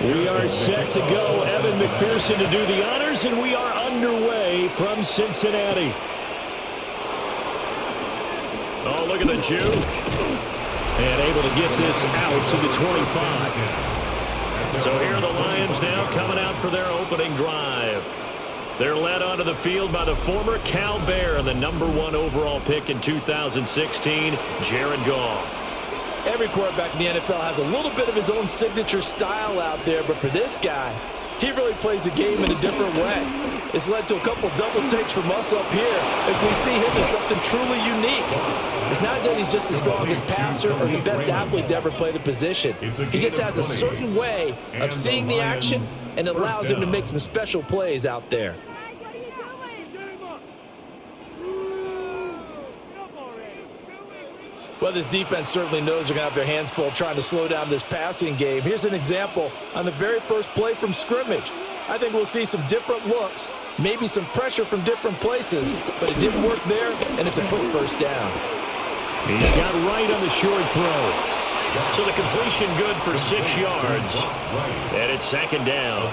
We are set to go. Evan McPherson to do the honors, and we are underway from Cincinnati. Oh, look at the juke. And able to get this out to the 25. So here are the Lions now coming out for their opening drive. They're led onto the field by the former Cal Bear, the #1 overall pick in 2016, Jared Goff. Every quarterback in the NFL has a little bit of his own signature style out there, but for this guy, he really plays the game in a different way. It's led to a couple double takes from us up here as we see him as something truly unique. It's not that he's just the strongest passer or the best athlete to ever play the position. He just has a certain way of seeing the action, and it allows him to make some special plays out there. Well, this defense certainly knows they're going to have their hands full trying to slow down this passing game. Here's an example on the very first play from scrimmage. I think we'll see some different looks, maybe some pressure from different places, but it didn't work there, and it's a quick first down. He's got right on the short throw. So the completion good for 6 yards. And it's second down.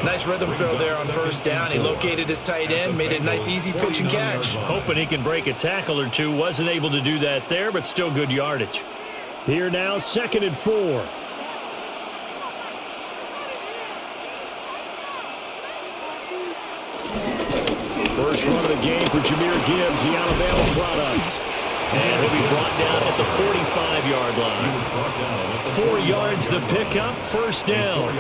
Nice rhythm throw there on first down. He located his tight end, made it a nice easy pitch and catch. Hoping he can break a tackle or two. Wasn't able to do that there, but still good yardage. Here now, 2nd and 4. First run of the game for Jahmyr Gibbs, the Alabama product. And he'll be brought down at the 45-yard line. 4 yards the pickup, first down.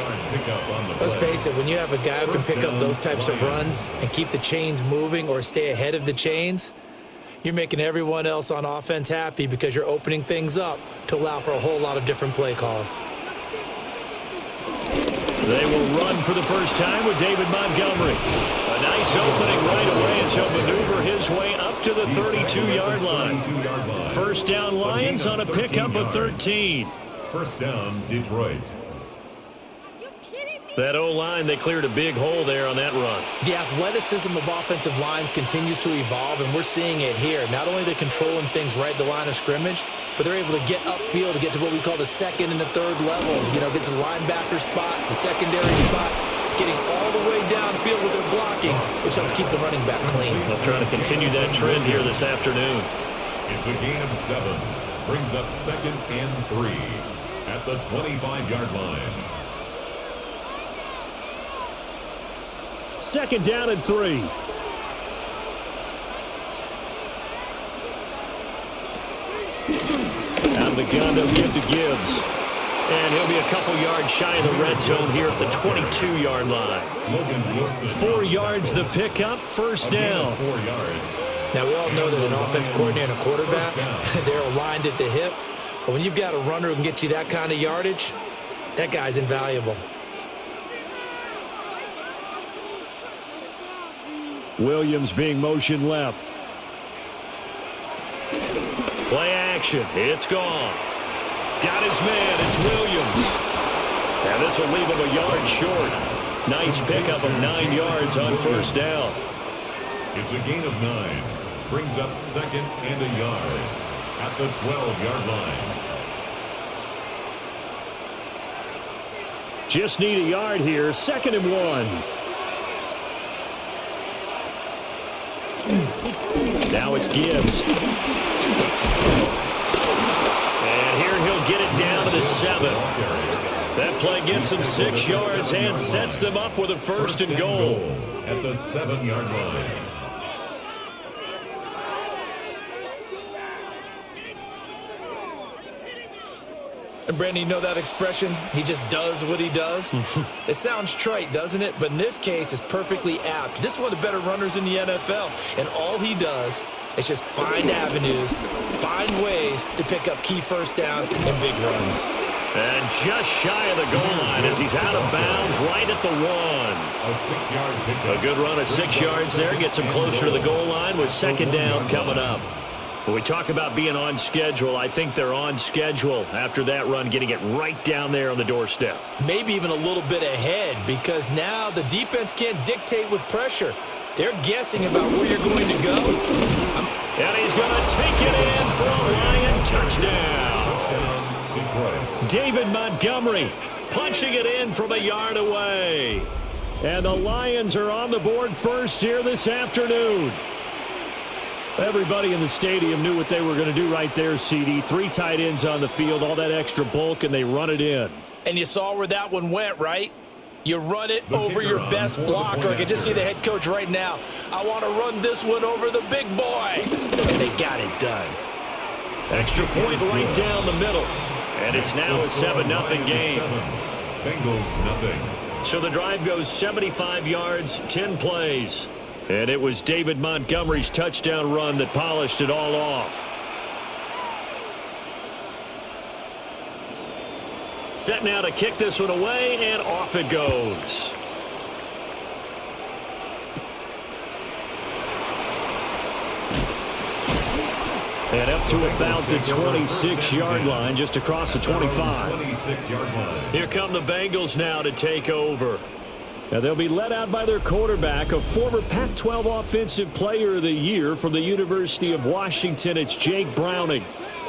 Let's face it, when you have a guy who can pick up those types of runs and keep the chains moving or stay ahead of the chains, you're making everyone else on offense happy because you're opening things up to allow for a whole lot of different play calls. They will run for the first time with David Montgomery. A nice opening right away as he'll maneuver his way up to the 32-yard line. First down Lions on a pickup of 13. First down Detroit. That O-line, they cleared a big hole there on that run. The athleticism of offensive lines continues to evolve, and we're seeing it here. Not only are they controlling things right at the line of scrimmage, but they're able to get upfield to get to what we call the second and the third levels. You know, get to the linebacker spot, the secondary spot, getting all the way downfield with their blocking, which helps keep the running back clean. They'll try to continue that trend here this afternoon. It's a gain of 7. Brings up 2nd and 3 at the 25-yard line. 2nd down and 3. Out of the gun, they'll give to Gibbs. And he'll be a couple yards shy of the red zone here at the 22-yard line. 4 yards the pickup, first down. 4 yards. Now, we all know that an offense coordinator and a quarterback, they're aligned at the hip. But when you've got a runner who can get you that kind of yardage, that guy's invaluable. Williams being motion left. Play action. It's Goff. Got his man. It's Williams. And this will leave him a yard short. Nice pickup of 9 yards on first down. It's a gain of 9. Brings up 2nd and a yard at the 12-yard line. Just need a yard here. 2nd and 1. Now it's Gibbs. And here he'll get it down to the 7. That play gets him 6 yards and sets them up with a first and goal. At the 7-yard line. And Brandon, you know that expression? He just does what he does. It sounds trite, doesn't it? But in this case, it's perfectly apt. This is one of the better runners in the NFL. And all he does is just find avenues, find ways to pick up key first downs and big runs. And just shy of the goal line as he's out of bounds right at the 1. A 6-yard pickup. A good run of 6 yards there gets him closer to the goal line with second down coming up. When we talk about being on schedule, I think they're on schedule after that run, getting it right down there on the doorstep. Maybe even a little bit ahead because now the defense can't dictate with pressure. They're guessing about where you're going to go. And he's going to take it in for a Lion touchdown. Touchdown, Detroit. David Montgomery punching it in from a yard away. And the Lions are on the board first here this afternoon. Everybody in the stadium knew what they were going to do right there, CD. 3 tight ends on the field, all that extra bulk, and they run it in. And you saw where that one went, right? You run it over your best blocker. I can just see the head coach right now. I want to run this one over the big boy. And they got it done. Extra point right down the middle. And it's now a 7-0 game. Bengals nothing. So the drive goes 75 yards, 10 plays. And it was David Montgomery's touchdown run that polished it all off. Set now to kick this one away, and off it goes. And up to about the 26-yard line, just across the 25. 26-yard line. Here come the Bengals now to take over. Now they'll be led out by their quarterback, a former Pac-12 Offensive Player of the Year from the University of Washington. It's Jake Browning.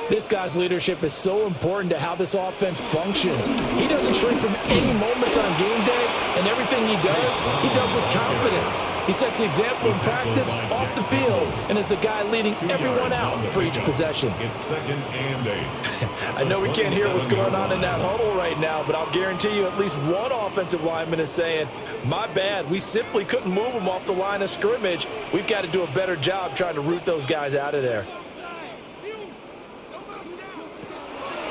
This guy's leadership is so important to how this offense functions. He doesn't shrink from any moments on game day, and everything he does with confidence. He sets the example in practice, off the field, and is the guy leading everyone out for each possession. It's 2nd and 8. I know we can't hear what's going on in that huddle right now, but I'll guarantee you at least one offensive lineman is saying, my bad, we simply couldn't move them off the line of scrimmage. We've got to do a better job trying to root those guys out of there.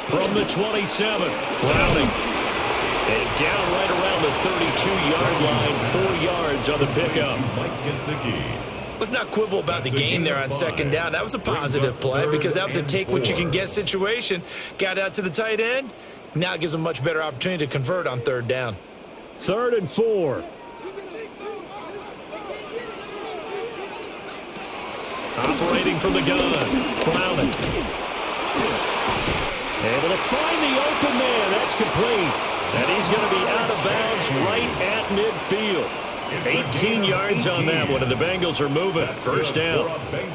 From the 27, Browning. And down right around the 32-yard line, 4 yards on the pickup. Let's not quibble about the game there on 2nd down. That was a positive play because that was a take-what-you-can-get situation. Got out to the tight end. Now it gives them a much better opportunity to convert on 3rd down. 3rd and 4. Operating from the gun, Browning. Able to find the open man. That's complete. And he's going to be out of bounds right at midfield. 18 yards on that one, and the Bengals are moving. 1st down.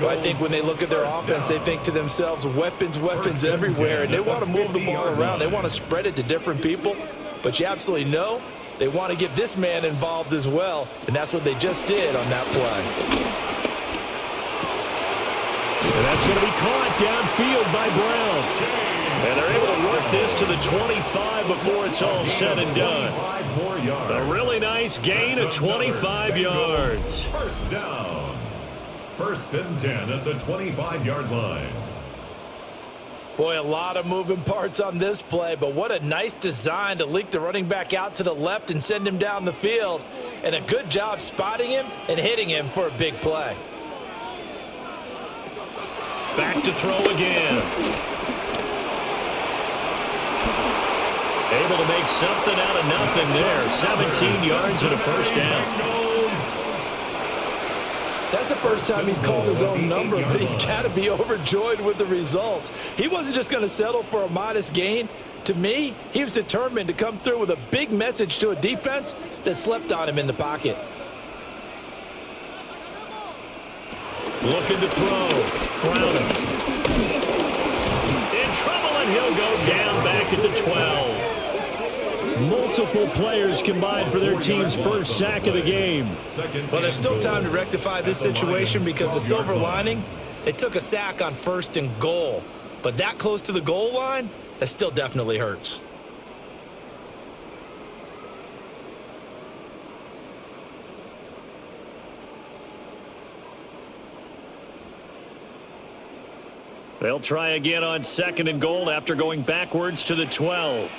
Well, I think when they look at their offense, they think to themselves, weapons everywhere, and they want to move the ball around. They want to spread it to different people, but you absolutely know they want to get this man involved as well, and that's what they just did on that play. And that's going to be caught downfield by Brown. And they're able to work this to the 25 before it's all said and done. A really nice gain of 25 yards. 1st down. 1st and 10 at the 25-yard line. Boy, a lot of moving parts on this play, but what a nice design to leak the running back out to the left and send him down the field. And a good job spotting him and hitting him for a big play. Back to throw again. Able to make something out of nothing there. 17 yards and a 1st down. That's the first time he's called his own number, but he's got to be overjoyed with the results. He wasn't just going to settle for a modest gain. To me, he was determined to come through with a big message to a defense that slept on him in the pocket. Looking to throw. Browning. In trouble, and he'll go down back at the 12. Multiple players combined for their team's 1st sack of the game. Well, there's still time to rectify this situation because the silver lining, they took a sack on 1st and goal. But that close to the goal line, that still definitely hurts. They'll try again on 2nd and goal after going backwards to the 12.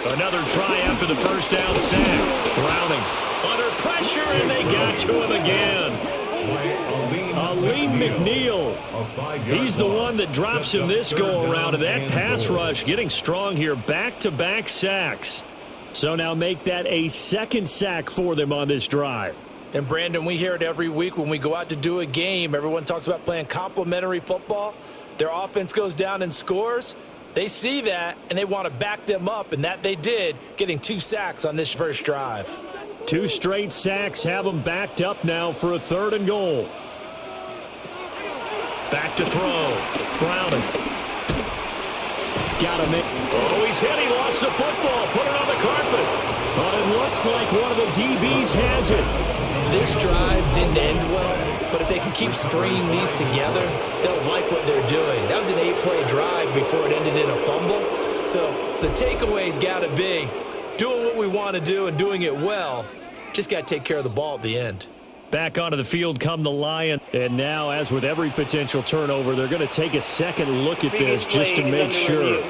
Another try after the 1st down sack. Browning under pressure, and they got to him again. Aleem McNeil. He's the one that drops him this go-around, and that pass rush getting strong here. Back-to-back sacks. So now make that a 2nd sack for them on this drive. And, Brandon, we hear it every week when we go out to do a game. Everyone talks about playing complementary football. Their offense goes down and scores. They see that, and they want to back them up, and that they did, getting 2 sacks on this 1st drive. 2 straight sacks have them backed up now for a 3rd and goal. Back to throw. Browning. got him in. Oh, he's hit. He lost the football. Put it on the carpet. But it looks like one of the DBs has it. This drive didn't end well, but if they can keep stringing these together, they'll like what they're doing. That was an 8-play drive before it ended in a fumble. So the takeaway's got to be doing what we want to do and doing it well. Just got to take care of the ball at the end. Back onto the field come the Lions. And now, as with every potential turnover, they're going to take a second look at this just to make sure.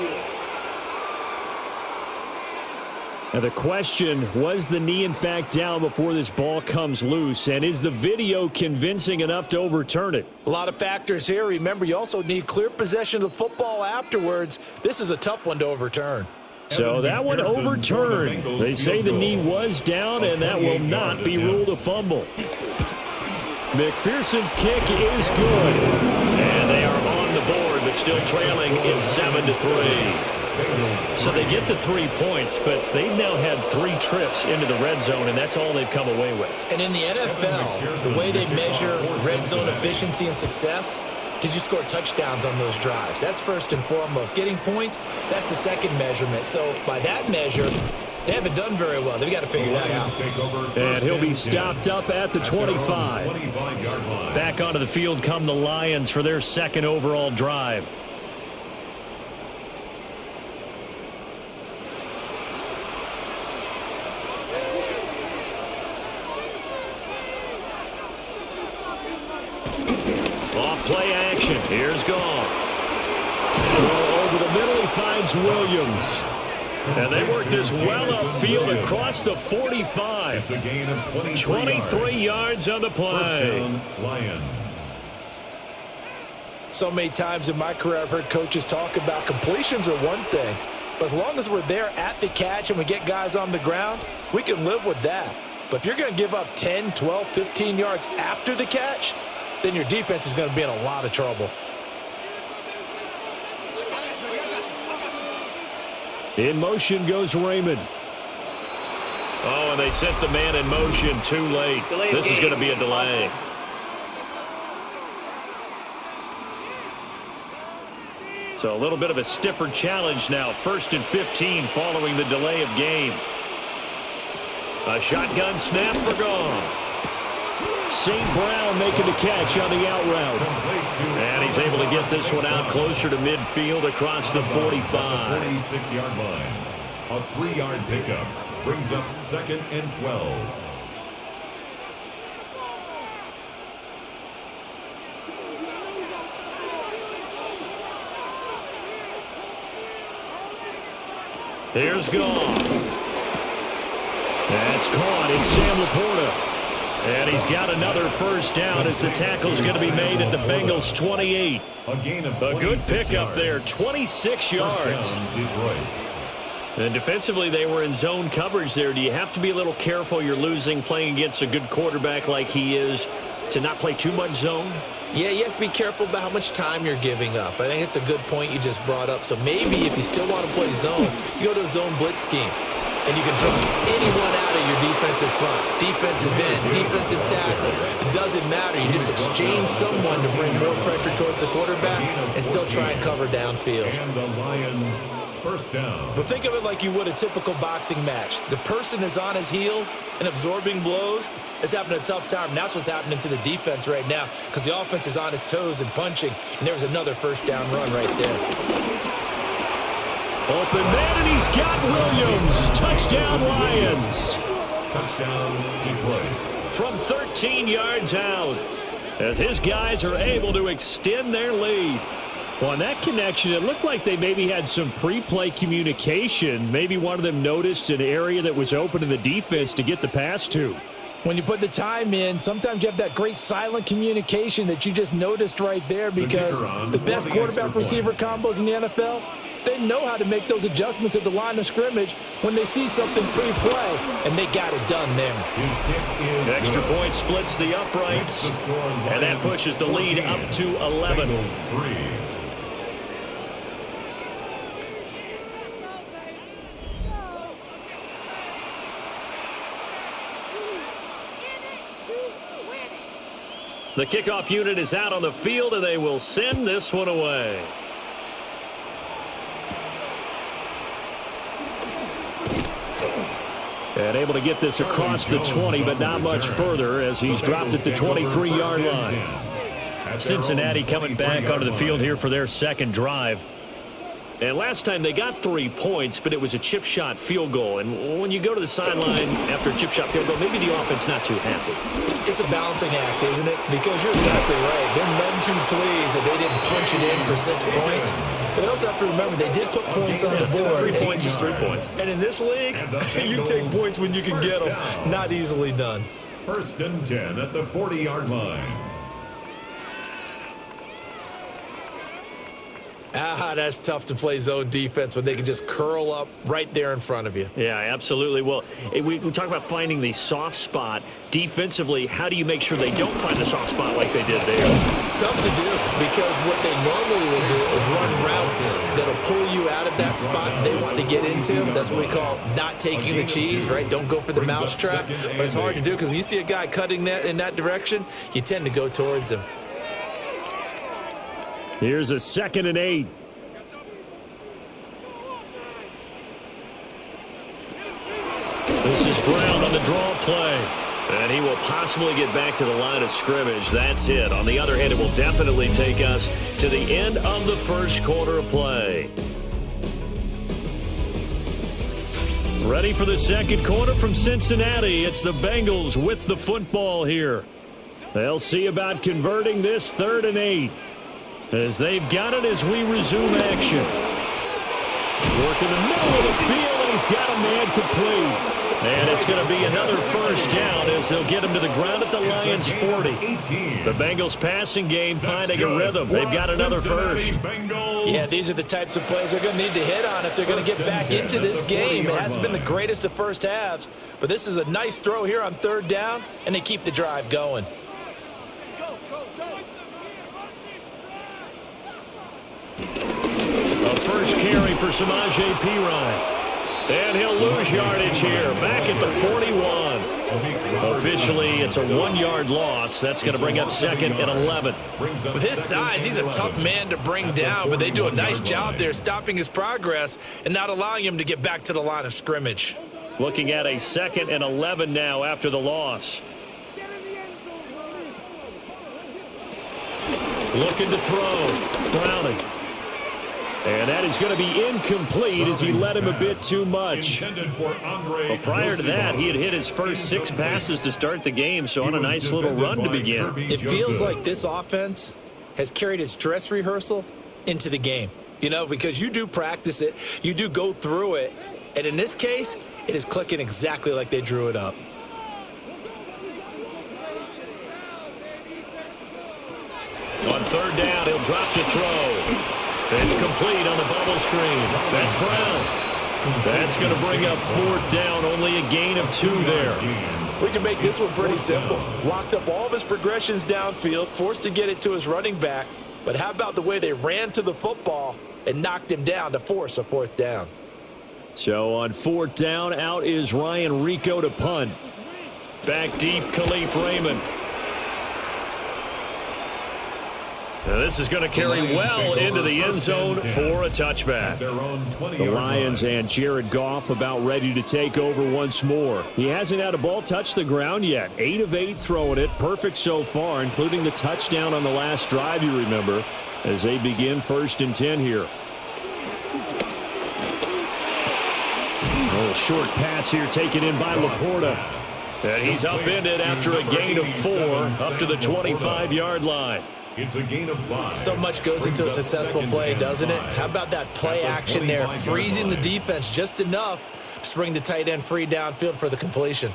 Now the question, was the knee in fact down before this ball comes loose? And is the video convincing enough to overturn it? A lot of factors here. Remember, you also need clear possession of the football afterwards. This is a tough one to overturn. So that one overturned. They say the knee was down, and that will not be ruled a fumble. McPherson's kick is good. And they are on the board, but still trailing. It's 7-3. So they get the 3 points, but they've now had 3 trips into the red zone, and that's all they've come away with. And in the NFL, the way they measure red zone efficiency and success, did you score touchdowns on those drives? That's first and foremost. Getting points, that's the second measurement. So by that measure, they haven't done very well. They've got to figure that out. And he'll be stopped up at the 25. Back onto the field come the Lions for their second overall drive. Play action. Here's Goff. Throw over the middle. He finds Williams. And they work this well upfield across the 45. It's a gain of 23 yards on the play. Lions. So many times in my career I've heard coaches talk about completions are one thing. But as long as we're there at the catch and we get guys on the ground, we can live with that. But if you're going to give up 10, 12, 15 yards after the catch, then your defense is going to be in a lot of trouble. In motion goes Raymond. Oh, and they sent the man in motion too late. This is going to be a delay. So a little bit of a stiffer challenge now. 1st and 15 following the delay of game. A shotgun snap for Goff. St. Brown making the catch on the out route. And he's able to get this one out closer to midfield across the 45. 46-yard line. A 3-yard pickup brings up 2nd and 12. Here's Goff. That's caught. It's Sam Laporta. And he's got another first down as the tackle's going to be made at the Bengals 28. A good pickup there, 26 yards. And defensively, they were in zone coverage there. Do you have to be a little careful? You're losing playing against a good quarterback like he is to not play too much zone? Yeah, you have to be careful about how much time you're giving up. I think it's a good point you just brought up. So maybe if you still want to play zone, you go to a zone blitz scheme. And you can drop anyone out of your defensive front. Defensive end, defensive tackle. It doesn't matter. You just exchange someone to bring more pressure towards the quarterback and still try and cover downfield. And the Lions first down. But think of it like you would a typical boxing match. The person is on his heels and absorbing blows is having a tough time. And that's what's happening to the defense right now because the offense is on his toes and punching. And there was another first down run right there. Open man, and he's got Williams. Touchdown, Lions. Touchdown, Detroit. From 13 yards out, as his guys are able to extend their lead. Well, on that connection, it looked like they maybe had some pre-play communication. Maybe one of them noticed an area that was open to the defense to get the pass to. When you put the time in, sometimes you have that great silent communication that you just noticed right there because the best quarterback-receiver combos in the NFL, they know how to make those adjustments at the line of scrimmage when they see something pre-play, and they got it done there. His kick is extra point splits the uprights, and that pushes the lead up to 11. Bengals 3. The kickoff unit is out on the field, and they will send this one away. And able to get this across the 20, but not much further as he's dropped at the 23-yard line. Cincinnati coming back onto the field here for their second drive. And last time they got 3 points, but it was a chip shot field goal. And when you go to the sideline after a chip shot field goal, maybe the offense not too happy. It's a balancing act, isn't it? Because you're exactly right. They're none too pleased that they didn't punch it in for 6 points. But they also have to remember they did put points on the board. 3 points is 3 points. And in this league, you take points when you can get them. Not easily done. 1st and 10 at the 40-yard line. That's tough to play zone defense when they can just curl up right there in front of you. Yeah, absolutely. Well, we talk about finding the soft spot. Defensively, how do you make sure they don't find the soft spot like they did there? Tough to do because what they normally will do is run routes that'll pull you out of that spot they want to get into. That's what we call not taking the cheese, right? Don't go for the mousetrap. But it's hard to do because when you see a guy cutting that in that direction, you tend to go towards him. Here's a 2nd and 8. This is Brown on the draw play. And he will possibly get back to the line of scrimmage. That's it. On the other hand, it will definitely take us to the end of the first quarter of play. Ready for the second quarter from Cincinnati. It's the Bengals with the football here. They'll see about converting this 3rd and 8. As they've got it as we resume action. Work in the middle of the field, and he's got a man complete. And it's going to be another first down as they'll get him to the ground at the Lions' 40. The Bengals passing game finding a rhythm. They've got another first. Yeah, these are the types of plays they're going to need to hit on if they're going to get back into this game. It hasn't been the greatest of first halves, but this is a nice throw here on 3rd down, and they keep the drive going. A first carry for Samaje Perine. And he'll lose yardage here. Back at the 41. Officially, it's a 1-yard loss. That's going to bring up 2nd and 11. With his size, he's a tough man to bring down, but they do a nice job there stopping his progress and not allowing him to get back to the line of scrimmage. Looking at a 2nd and 11 now after the loss. Looking to throw. Browning. And that is going to be incomplete as he led him a bit too much. Well, prior to that, he had hit his first 6 passes to start the game, so on a nice little run to begin. It feels like this offense has carried its dress rehearsal into the game. You know, because you do practice it, you do go through it, and in this case, it is clicking exactly like they drew it up. On 3rd down, he'll drop to throw. It's complete on the bubble screen. That's Brown. That's going to bring up 4th down. Only a gain of 2 there. We can make this one pretty simple. Locked up all of his progressions downfield, forced to get it to his running back. But how about the way they ran to the football and knocked him down to force a 4th down? So on 4th down, out is Ryan Rico to punt. Back deep, Khalif Raymond. Now this is going to carry well into the end zone for a touchback. The Lions and Jared Goff about ready to take over once more. He hasn't had a ball touch the ground yet. 8 of 8 throwing it. Perfect so far, including the touchdown on the last drive, you remember, as they begin 1st and 10 here. A little short pass here taken in by Laporta. And he's upended after a gain of 4 up to the 25-yard line. It's a gain of 5. So much goes into a successful play, doesn't it? How about that play action there, freezing the defense just enough to bring the tight end free downfield for the completion.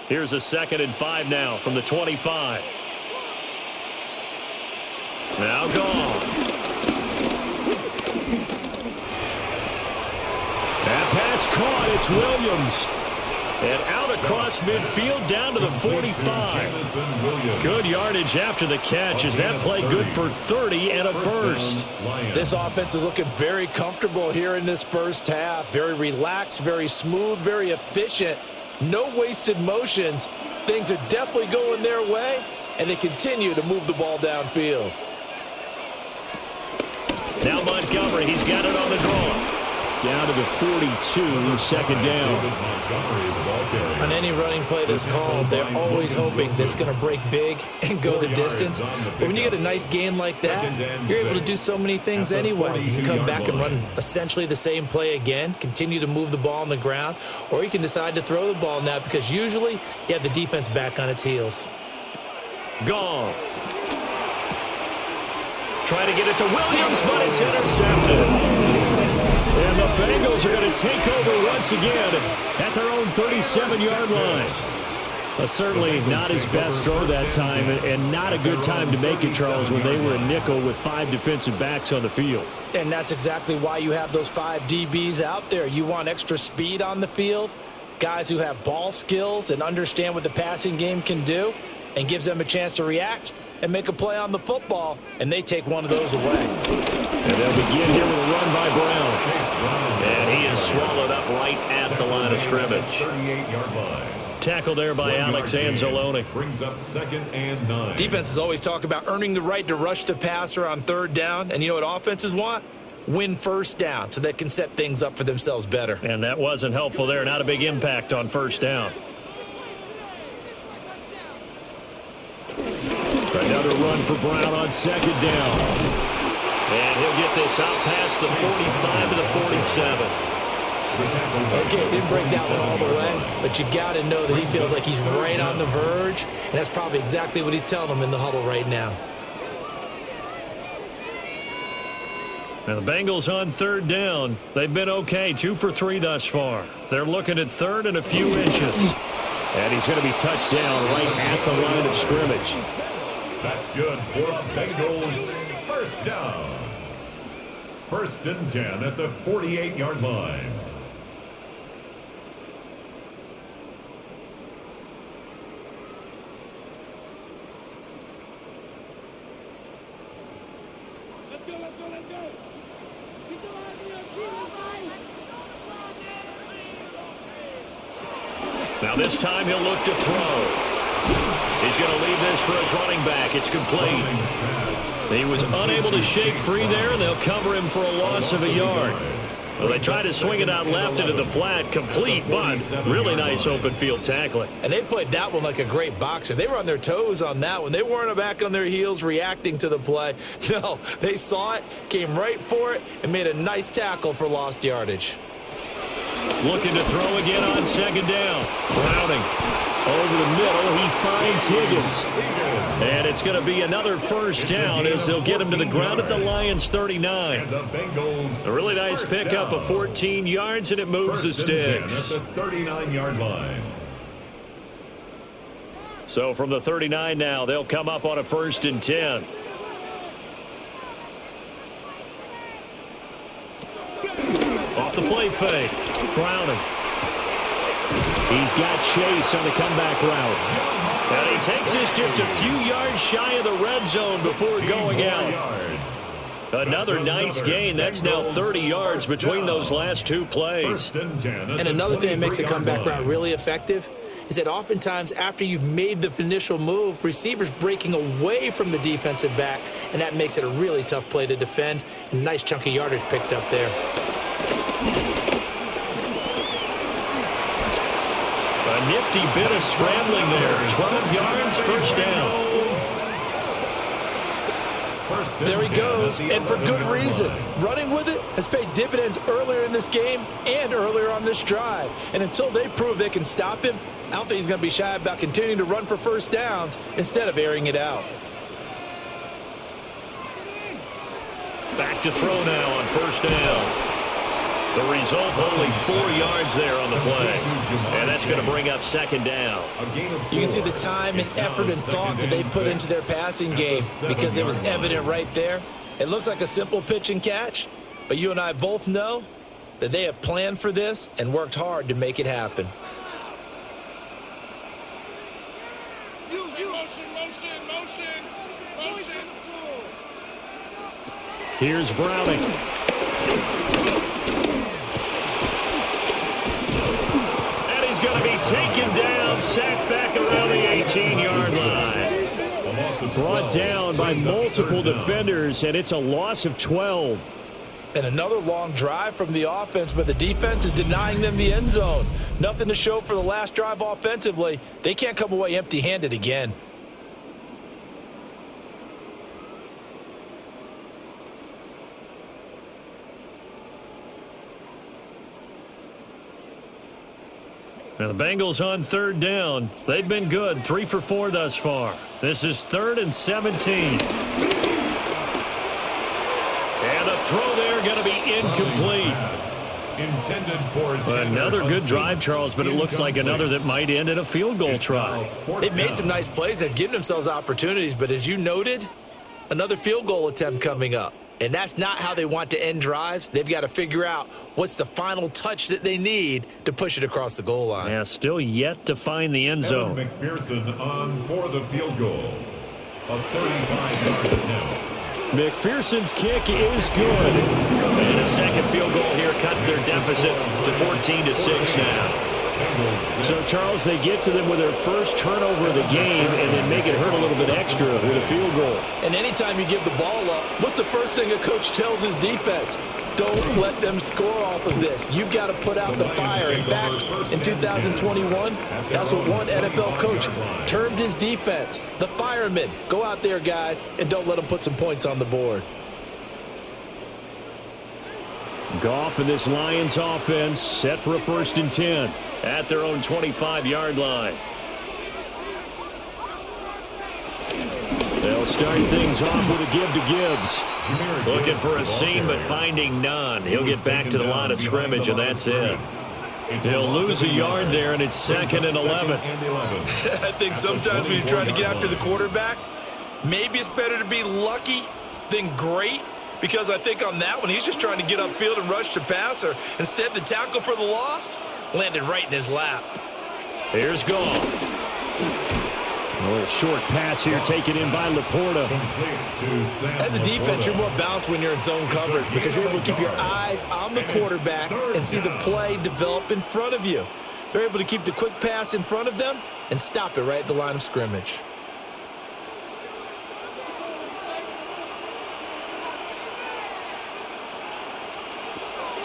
Here's a 2nd and 5 now from the 25. Now Goff. That pass caught. It's Williams. And out across midfield down to the 45. Good yardage after the catch. Is that play good for 30 and a first? This offense is looking very comfortable here in this first half. Very relaxed, very smooth, very efficient. No wasted motions. Things are definitely going their way, and they continue to move the ball downfield. Now Montgomery, he's got it on the draw. Down to the 42, second down. On any running play that's called, they're always hoping that it's going to break big and go the distance. But when you get a nice gain like that, you're able to do so many things anyway. You can come back and run essentially the same play again, continue to move the ball on the ground, or you can decide to throw the ball now because usually you have the defense back on its heels. Goff. Trying to get it to Williams, but it's intercepted. And the Bengals are going to take over once again at their own 37-yard line. Certainly not his best throw that time, and not a good time to make it, Charles, when they were a nickel with 5 defensive backs on the field. And that's exactly why you have those 5 DBs out there. You want extra speed on the field, guys who have ball skills and understand what the passing game can do, and gives them a chance to react and make a play on the football, and they take one of those away. And they'll begin here with a run by Brown. And he is swallowed up right at the line of scrimmage. 38-yard line. Tackled there by Alex Anzalone. Brings up 2nd and 9. Defenses always talk about earning the right to rush the passer on 3rd down, and you know what offenses want? Win 1st down so they can set things up for themselves better. And that wasn't helpful there. Not a big impact on 1st down. Another run for Brown on 2nd down. And he'll get this out past the 45 to the 47. Okay, didn't break that one all the way, but you got to know that he feels like he's right on the verge, and that's probably exactly what he's telling them in the huddle right now. Now the Bengals on 3rd down. They've been okay, 2 for 3 thus far. They're looking at 3rd and a few inches. And he's going to be touched down right at the line of scrimmage. That's good for the Bengals. 1st down. 1st and 10 at the 48-yard line. Let's go. Now this time he'll look to throw. He's going to leave this for his running back. It's complete. He was unable to shake free there, and they'll cover him for a loss of a yard. Well, they tried to swing it out left into the flat, complete, but really nice open field tackling. And they played that one like a great boxer. They were on their toes on that one. They weren't back on their heels reacting to the play. No, they saw it, came right for it, and made a nice tackle for lost yardage. Looking to throw again on 2nd down. Browning over the middle. He finds Higgins. And it's going to be another 1st down as they'll get him to the ground at the Lions' 39. A really nice pickup of 14 yards, and it moves the sticks. At the 39-yard line. So from the 39 now, they'll come up on a 1st and 10. Off the play fake. Browning. He's got Chase on the comeback route. And he takes this just a few yards shy of the red zone before going out. Another nice gain. That's now 30 yards between those last 2 plays. And another thing that makes a comeback route really effective is that oftentimes after you've made the initial move, receivers breaking away from the defensive back, and that makes it a really tough play to defend. And nice chunk of yardage picked up there. A nifty bit of scrambling there. 12 yards, 1st down. There he goes, and for good reason. Running with it has paid dividends earlier in this game and earlier on this drive. And until they prove they can stop him, I don't think he's going to be shy about continuing to run for 1st downs instead of airing it out. Back to throw now on 1st down. The result, only 4 yards there on the play. And that's going to bring up 2nd down. You can see the time and effort and thought that they put into their passing game because it was evident right there. It looks like a simple pitch and catch, but you and I both know that they have planned for this and worked hard to make it happen. Here's Browning. And he's going to be taken down, sacked back around the 18-yard line. Brought down by multiple defenders, and it's a loss of 12. And another long drive from the offense, but the defense is denying them the end zone. Nothing to show for the last drive offensively. They can't come away empty-handed again. Now the Bengals on third down. They've been good, 3 for 4 thus far. This is 3rd and 17. And the throw there going to be incomplete. Intended for Another good drive, Charles, but it looks like another that might end in a field goal try. They've made some nice plays. They've given themselves opportunities, but as you noted, another field goal attempt coming up. And that's not how they want to end drives. They've got to figure out what's the final touch that they need to push it across the goal line. Yeah, still yet to find the end zone. McPherson on for the field goal. A 35-yard attempt. McPherson's kick is good. And a second field goal here cuts their deficit to 14-6 now. So, Charles, they get to them with their first turnover of the game and then make it hurt a little bit extra with a field goal. And anytime you give the ball up, what's the first thing a coach tells his defense? Don't let them score off of this. You've got to put out the fire. In fact, in 2021, that's what one NFL coach termed his defense. The firemen. Go out there, guys, and don't let them put some points on the board. Goff and this Lions offense set for a 1st and 10 at their own 25-yard line. They'll start things off with a give to Gibbs. Looking for a seam, but finding none. He'll get back to the line of scrimmage, and that's it. They'll lose a yard there, and it's 2nd and 11. I think sometimes when you're trying to get after the quarterback, maybe it's better to be lucky than great. Because I think on that one, he's just trying to get upfield and rush the passer. Instead, the tackle for the loss landed right in his lap. Here's Goff. A little short pass here taken in by Laporta. As a defense, you're more balanced when you're in zone coverage because you're able to keep your eyes on the quarterback and see the play develop in front of you. They're able to keep the quick pass in front of them and stop it right at the line of scrimmage.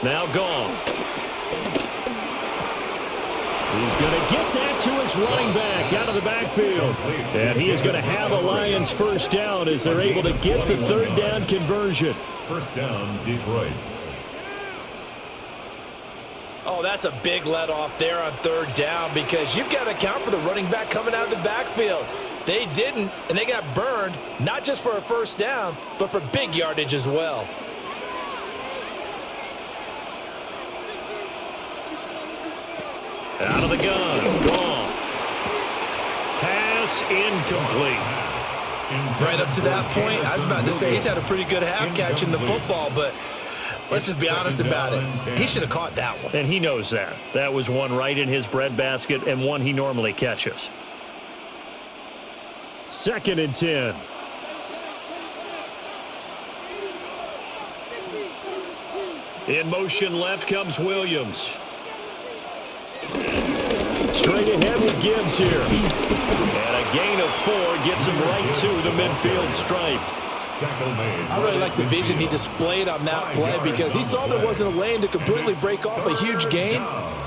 Now Goff. He's going to get that to his running back out of the backfield. And he is going to have a Lions first down as they're able to get the 3rd down conversion. First down, Detroit. Oh, that's a big let off there on 3rd down because you've got to account for the running back coming out of the backfield. They didn't, and they got burned, not just for a first down, but for big yardage as well. Out of the gun, Goff. Pass incomplete. Right up to that point, I was about to say he's had a pretty good half catching the football, but let's just be honest about it. He should have caught that one. And he knows that. That was one right in his breadbasket and one he normally catches. 2nd and 10. In motion left comes Williams. Straight ahead with Gibbs here. And a gain of 4 gets him right to the midfield stripe. I really like the vision he displayed on that play because he saw there wasn't a lane to completely break off a huge gain.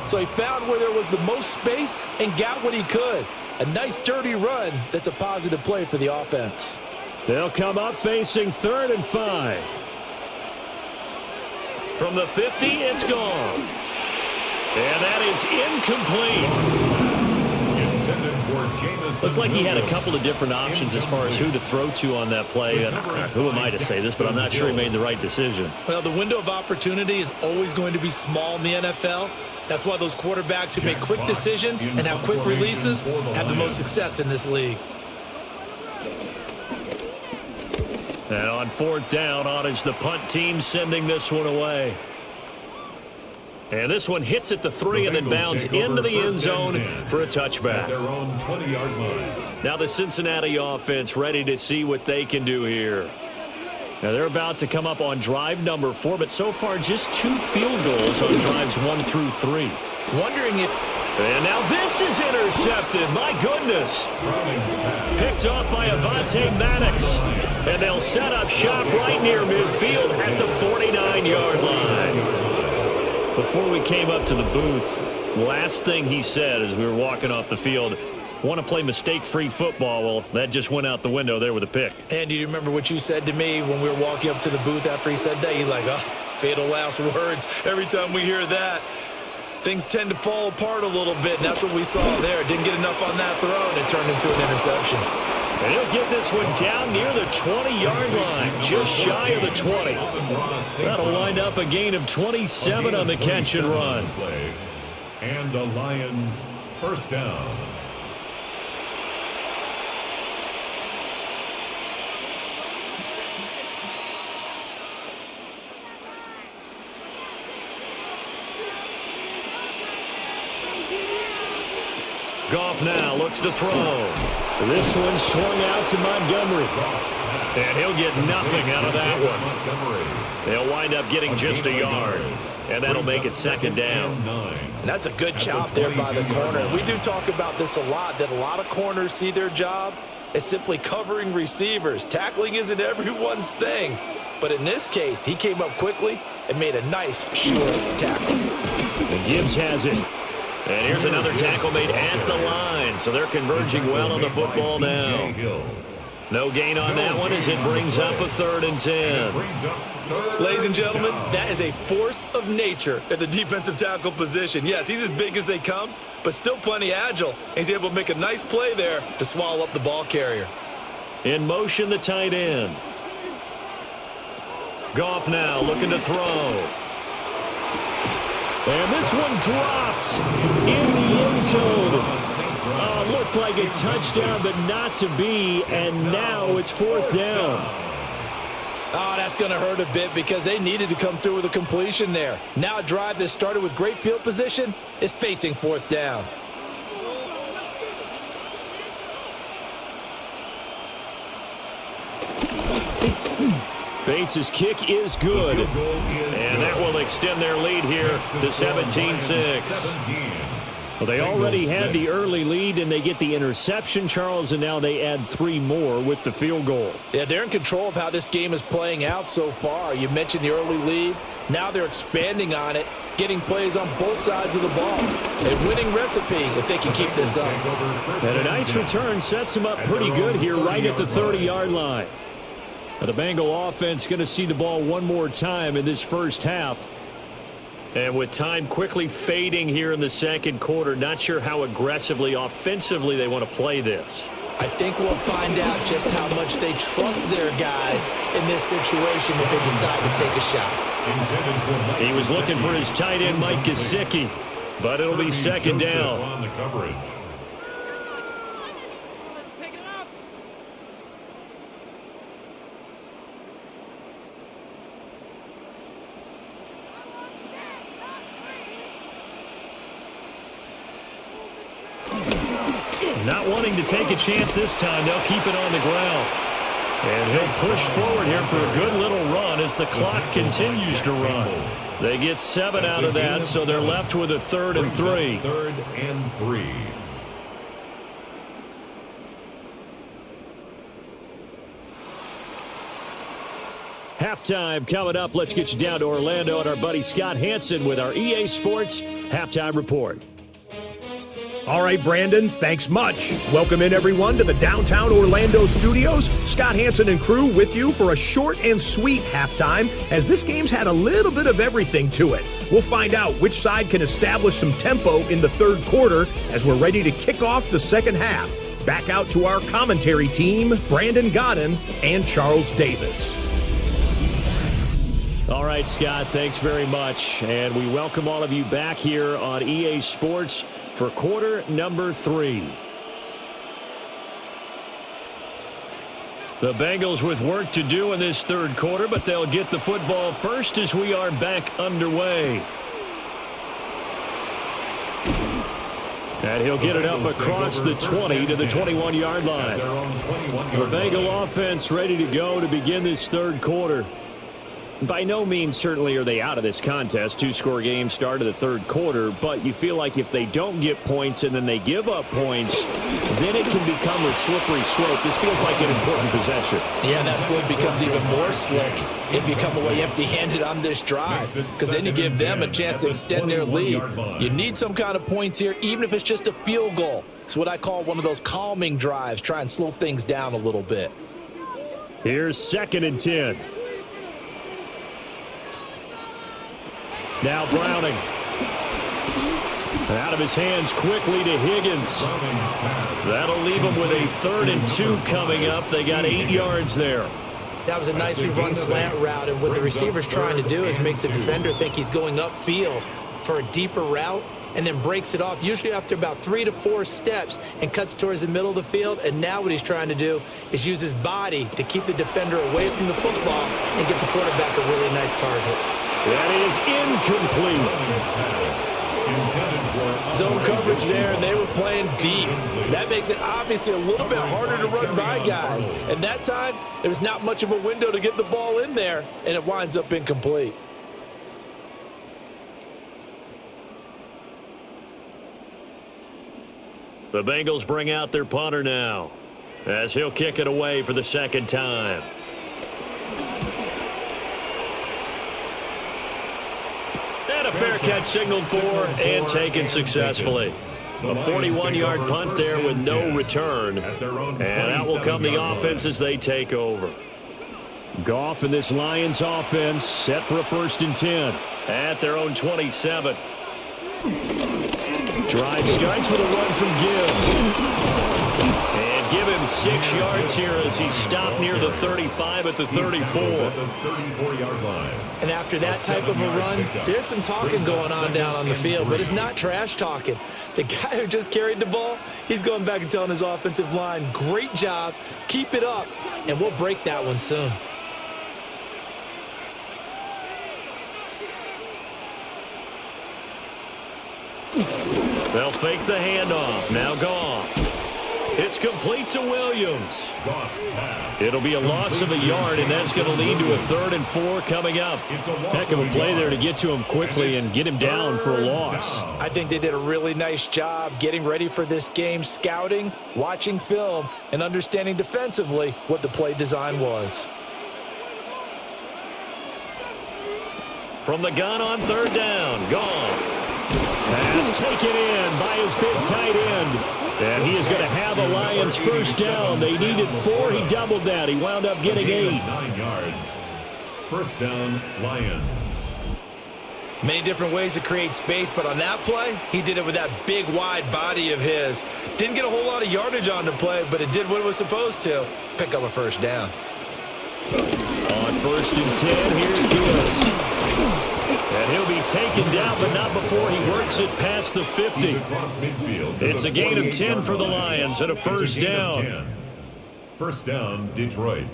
So he found where there was the most space and got what he could. A nice dirty run that's a positive play for the offense. They'll come up facing 3rd and 5. From the 50, it's Goff. And that is incomplete. Looked like he had a couple of different options as far as who to throw to on that play. And who am I to say this, but I'm not sure he made the right decision. Well, the window of opportunity is always going to be small in the NFL. That's why those quarterbacks who make quick decisions and have quick releases have the most success in this league. And on 4th down, on is the punt team sending this one away. And this one hits at the 3 and then bounds into the end zone for a touchback. Their own 20-yard line. Now the Cincinnati offense ready to see what they can do here. Now they're about to come up on drive number 4, but so far just 2 field goals on drives 1 through 3. Wondering if And now this is intercepted. My goodness. Picked off by Avonte Maddox. And they'll set up shop right near midfield at the 49-yard line. Before we came up to the booth, last thing he said as we were walking off the field, want to play mistake-free football. Well, that just went out the window there with a pick. And do you remember what you said to me when we were walking up to the booth after he said that? You're like, oh, fatal last words. Every time we hear that, things tend to fall apart a little bit, and that's what we saw there. Didn't get enough on that throw, and it turned into an interception. And he'll get this one down near the 20-yard line, just shy of the 20. That'll wind up a gain of 27 on the catch and run. And the Lions first down. Goff now looks to throw. This one swung out to Montgomery. And he'll get nothing out of that one. They'll wind up getting just a yard. And that'll make it second down. And that's a good job there by the corner. We do talk about this a lot, that a lot of corners see their job as simply covering receivers. Tackling isn't everyone's thing. But in this case, he came up quickly and made a nice, short tackle. And Gibbs has it. And here's another tackle made at the line. So they're converging well on the football now. No gain on that one as it brings up a 3rd and 10. Ladies and gentlemen, that is a force of nature at the defensive tackle position. Yes, he's as big as they come, but still plenty agile. He's able to make a nice play there to swallow up the ball carrier. In motion, the tight end. Goff now looking to throw. And this one dropped in the end zone. Looked like a touchdown, but not to be, and now it's 4th down. Oh, that's going to hurt a bit because they needed to come through with a completion there. Now a drive that started with great field position is facing 4th down. Bates' kick is good. And that will extend their lead here to 17-6. Well, they already had the early lead, and they get the interception, Charles, and now they add 3 more with the field goal. Yeah, they're in control of how this game is playing out so far. You mentioned the early lead. Now they're expanding on it, getting plays on both sides of the ball. A winning recipe if they can keep this up. And a nice return sets them up pretty good here right at the 30-yard line. Now the Bengal offense going to see the ball one more time in this first half. And with time quickly fading here in the second quarter, not sure how aggressively, offensively they want to play this. I think we'll find out just how much they trust their guys in this situation if they decide to take a shot. He was looking for his tight end, Mike Gesicki, but it'll be second down. On the coverage. Not wanting to take a chance this time, they'll keep it on the ground. And he'll push forward here for a good little run as the clock continues to run. They get 7 out of that, so they're left with a 3rd and 3. 3rd and 3. Halftime coming up. Let's get you down to Orlando and our buddy Scott Hansen with our EA Sports Halftime Report. All right, Brandon, thanks much. Welcome in, everyone, to the downtown Orlando studios. Scott Hansen and crew with you for a short and sweet halftime, as this game's had a little bit of everything to it. We'll find out which side can establish some tempo in the 3rd quarter as we're ready to kick off the second half. Back out to our commentary team, Brandon Godden and Charles Davis. All right, Scott, thanks very much. And we welcome all of you back here on EA Sports for quarter number 3. The Bengals with work to do in this 3rd quarter, but they'll get the football first as we are back underway. And he'll get it up across the 20 to the 21-yard line. The Bengal offense ready to go to begin this 3rd quarter. By no means certainly are they out of this contest. Two-score game start of the third quarter, but you feel like if they don't get points and then they give up points, then it can become a slippery slope. This feels like an important possession. Yeah, that slope becomes even more slick if you come away empty-handed on this drive, because then you give them a chance to extend their lead. You need some kind of points here, even if it's just a field goal. It's what I call one of those calming drives. Try and slow things down a little bit. Here's 2nd and 10. Now Browning. Out of his hands quickly to Higgins. That'll leave him with a 3rd and 2 coming up. They got 8 yards there. That was a nicely run slant route, and what the receiver's trying to do is make the defender think he's going upfield for a deeper route, and then breaks it off, usually after about 3 to 4 steps, and cuts towards the middle of the field. And now what he's trying to do is use his body to keep the defender away from the football and get the quarterback a really nice target. That is incomplete. Zone coverage there, and they were playing deep. That makes it obviously a little bit harder to run by guys. And that time, there was not much of a window to get the ball in there, and it winds up incomplete. The Bengals bring out their punter now, as he'll kick it away for the 2nd time. And a fair catch signaled for and taken successfully. A 41-yard punt there with no return. And out will come the offense as they take over. Goff and this Lions offense set for a 1st and 10 at their own 27. Drive starts with a run from Gibbs. And give him 6 yards here as he stopped near the 35 at the 34. And after that type of a run, there's some talking going on down on the field, but it's not trash talking. The guy who just carried the ball, he's going back and telling his offensive line, great job, keep it up, and we'll break that one soon. They'll fake the handoff. Now Goff. It's complete to Williams. It'll be a loss of a yard, and that's going to lead to a 3rd and 4 coming up. Heck of a play there to get to him quickly and get him down for a loss. I think they did a really nice job getting ready for this game, scouting, watching film, and understanding defensively what the play design was. From the gun on 3rd down, Goff. Pass taken in by his big tight end. And he is going to have a Lions 1st down. They needed 4. He doubled that. He wound up getting 8. 9 yards. 1st down, Lions. Many different ways to create space, but on that play, he did it with that big, wide body of his. Didn't get a whole lot of yardage on the play, but it did what it was supposed to. Pick up a 1st down. On 1st and 10, here's Gibbs. And he'll be taken down, but not before he works it past the 50. It's a gain of 10 for the Lions and a 1st down. 1st down, Detroit.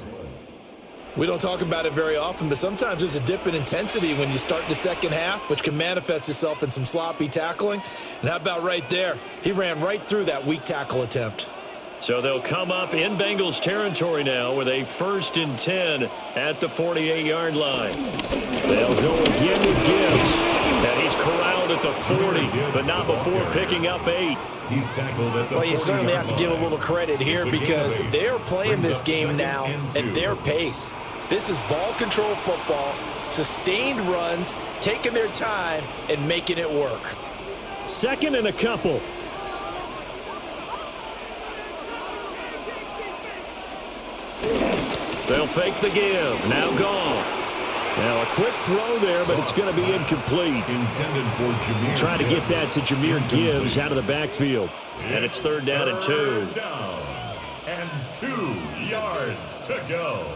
We don't talk about it very often, but sometimes there's a dip in intensity when you start the 2nd half, which can manifest itself in some sloppy tackling. And how about right there? He ran right through that weak tackle attempt. So they'll come up in Bengals territory now with a 1st and 10 at the 48-yard line. They'll go again with Gibbs. And he's corralled at the 40, but not before picking up 8. He's tackled at the Well, you certainly have to give a little credit here because they're playing this game now at their pace. This is ball control football, sustained runs, taking their time, and making it work. 2nd and a couple. They'll fake the give. Now Goff. Now a quick throw there, but it's going to be incomplete. Intended for Jameer. Trying to get that to Jameer Gibbs out of the backfield. And it's 3rd down and 2. 3rd down and 2 yards to go.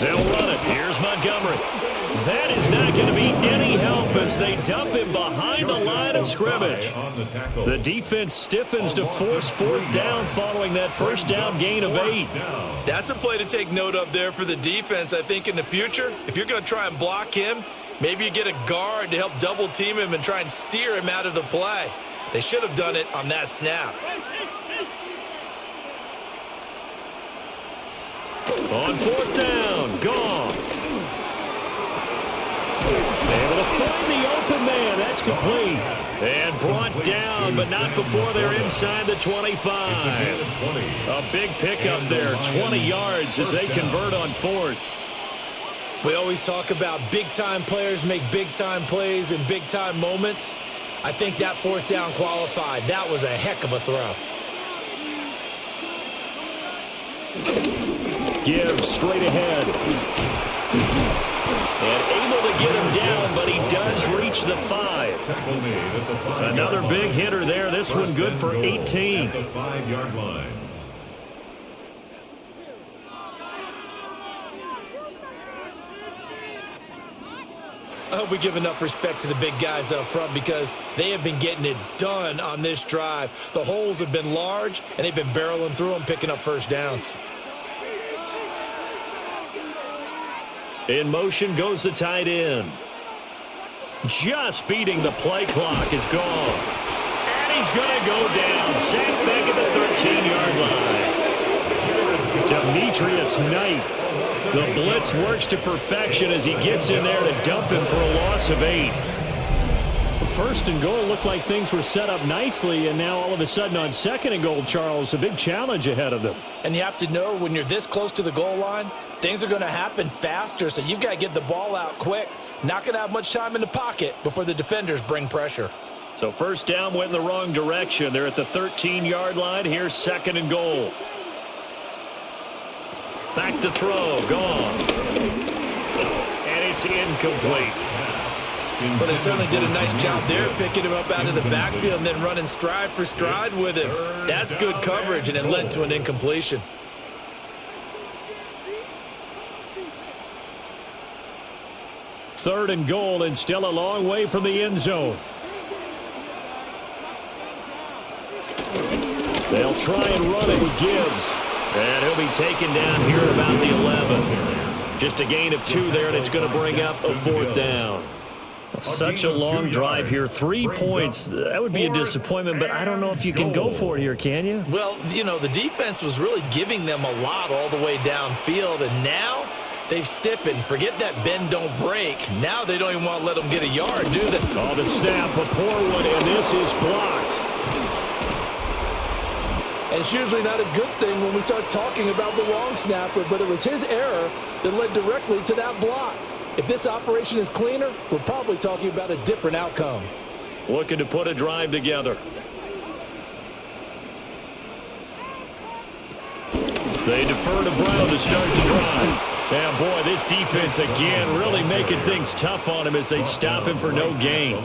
They'll run it. Here's Montgomery. That is not going to be any help as they dump him behind the line of scrimmage. The defense stiffens to force 4th down following that 1st down gain of 8. That's a play to take note of there for the defense. I think in the future, if you're going to try and block him, Maybe you get a guard to help double team him and try and steer him out of the play. They should have done it on that snap. On fourth down, Goff. Able to find the open man. That's complete. And brought down, but not before they're inside the 25. A big pickup there, 20 yards as they convert on fourth. We always talk about big-time players make big-time plays in big-time moments. I think that fourth down qualified. That was a heck of a throw. Gibbs straight ahead. And able to get him down, but he does reach the 5. Another big hitter there. This one good for 18. At the 5-yard line. I hope we give enough respect to the big guys up front because they have been getting it done on this drive. The holes have been large, and they've been barreling through them, picking up first downs. In motion goes the tight end. Just beating the play clock is Goff. And he's going to go down. Sacked back at the 13-yard line. Demetrius Knight. The blitz works to perfection as he gets in there to dump him for a loss of 8. First and goal looked like things were set up nicely, and now all of a sudden on second and goal, Charles, a big challenge ahead of them. And you have to know when you're this close to the goal line, things are going to happen faster, so you've got to get the ball out quick. Not going to have much time in the pocket before the defenders bring pressure. So first down went in the wrong direction. They're at the 13-yard line. Here's second and goal. Back to throw. Gone. And it's incomplete. Well, they certainly did a nice job there, picking him up out of the backfield and then running stride for stride with him. That's good coverage, and it led to an incompletion. Third and goal, and still a long way from the end zone. They'll try and run it with Gibbs. And he'll be taken down here at about the 11. Just a gain of 2 there, and it's going to bring up a fourth down. Such a long drive here. 3 points. That would be a disappointment, but I don't know if you can go for it here, can you? Well, you know, the defense was really giving them a lot all the way downfield, and now they've stiffened. Forget that bend, don't break. Now they don't even want to let them get a yard, do they? Oh, the snap, a poor one, and this is blocked. And it's usually not a good thing when we start talking about the long snapper, but it was his error that led directly to that block. If this operation is cleaner, we're probably talking about a different outcome. Looking to put a drive together. They defer to Brown to start the drive. And boy, this defense again really making things tough on him as they stop him for no gain.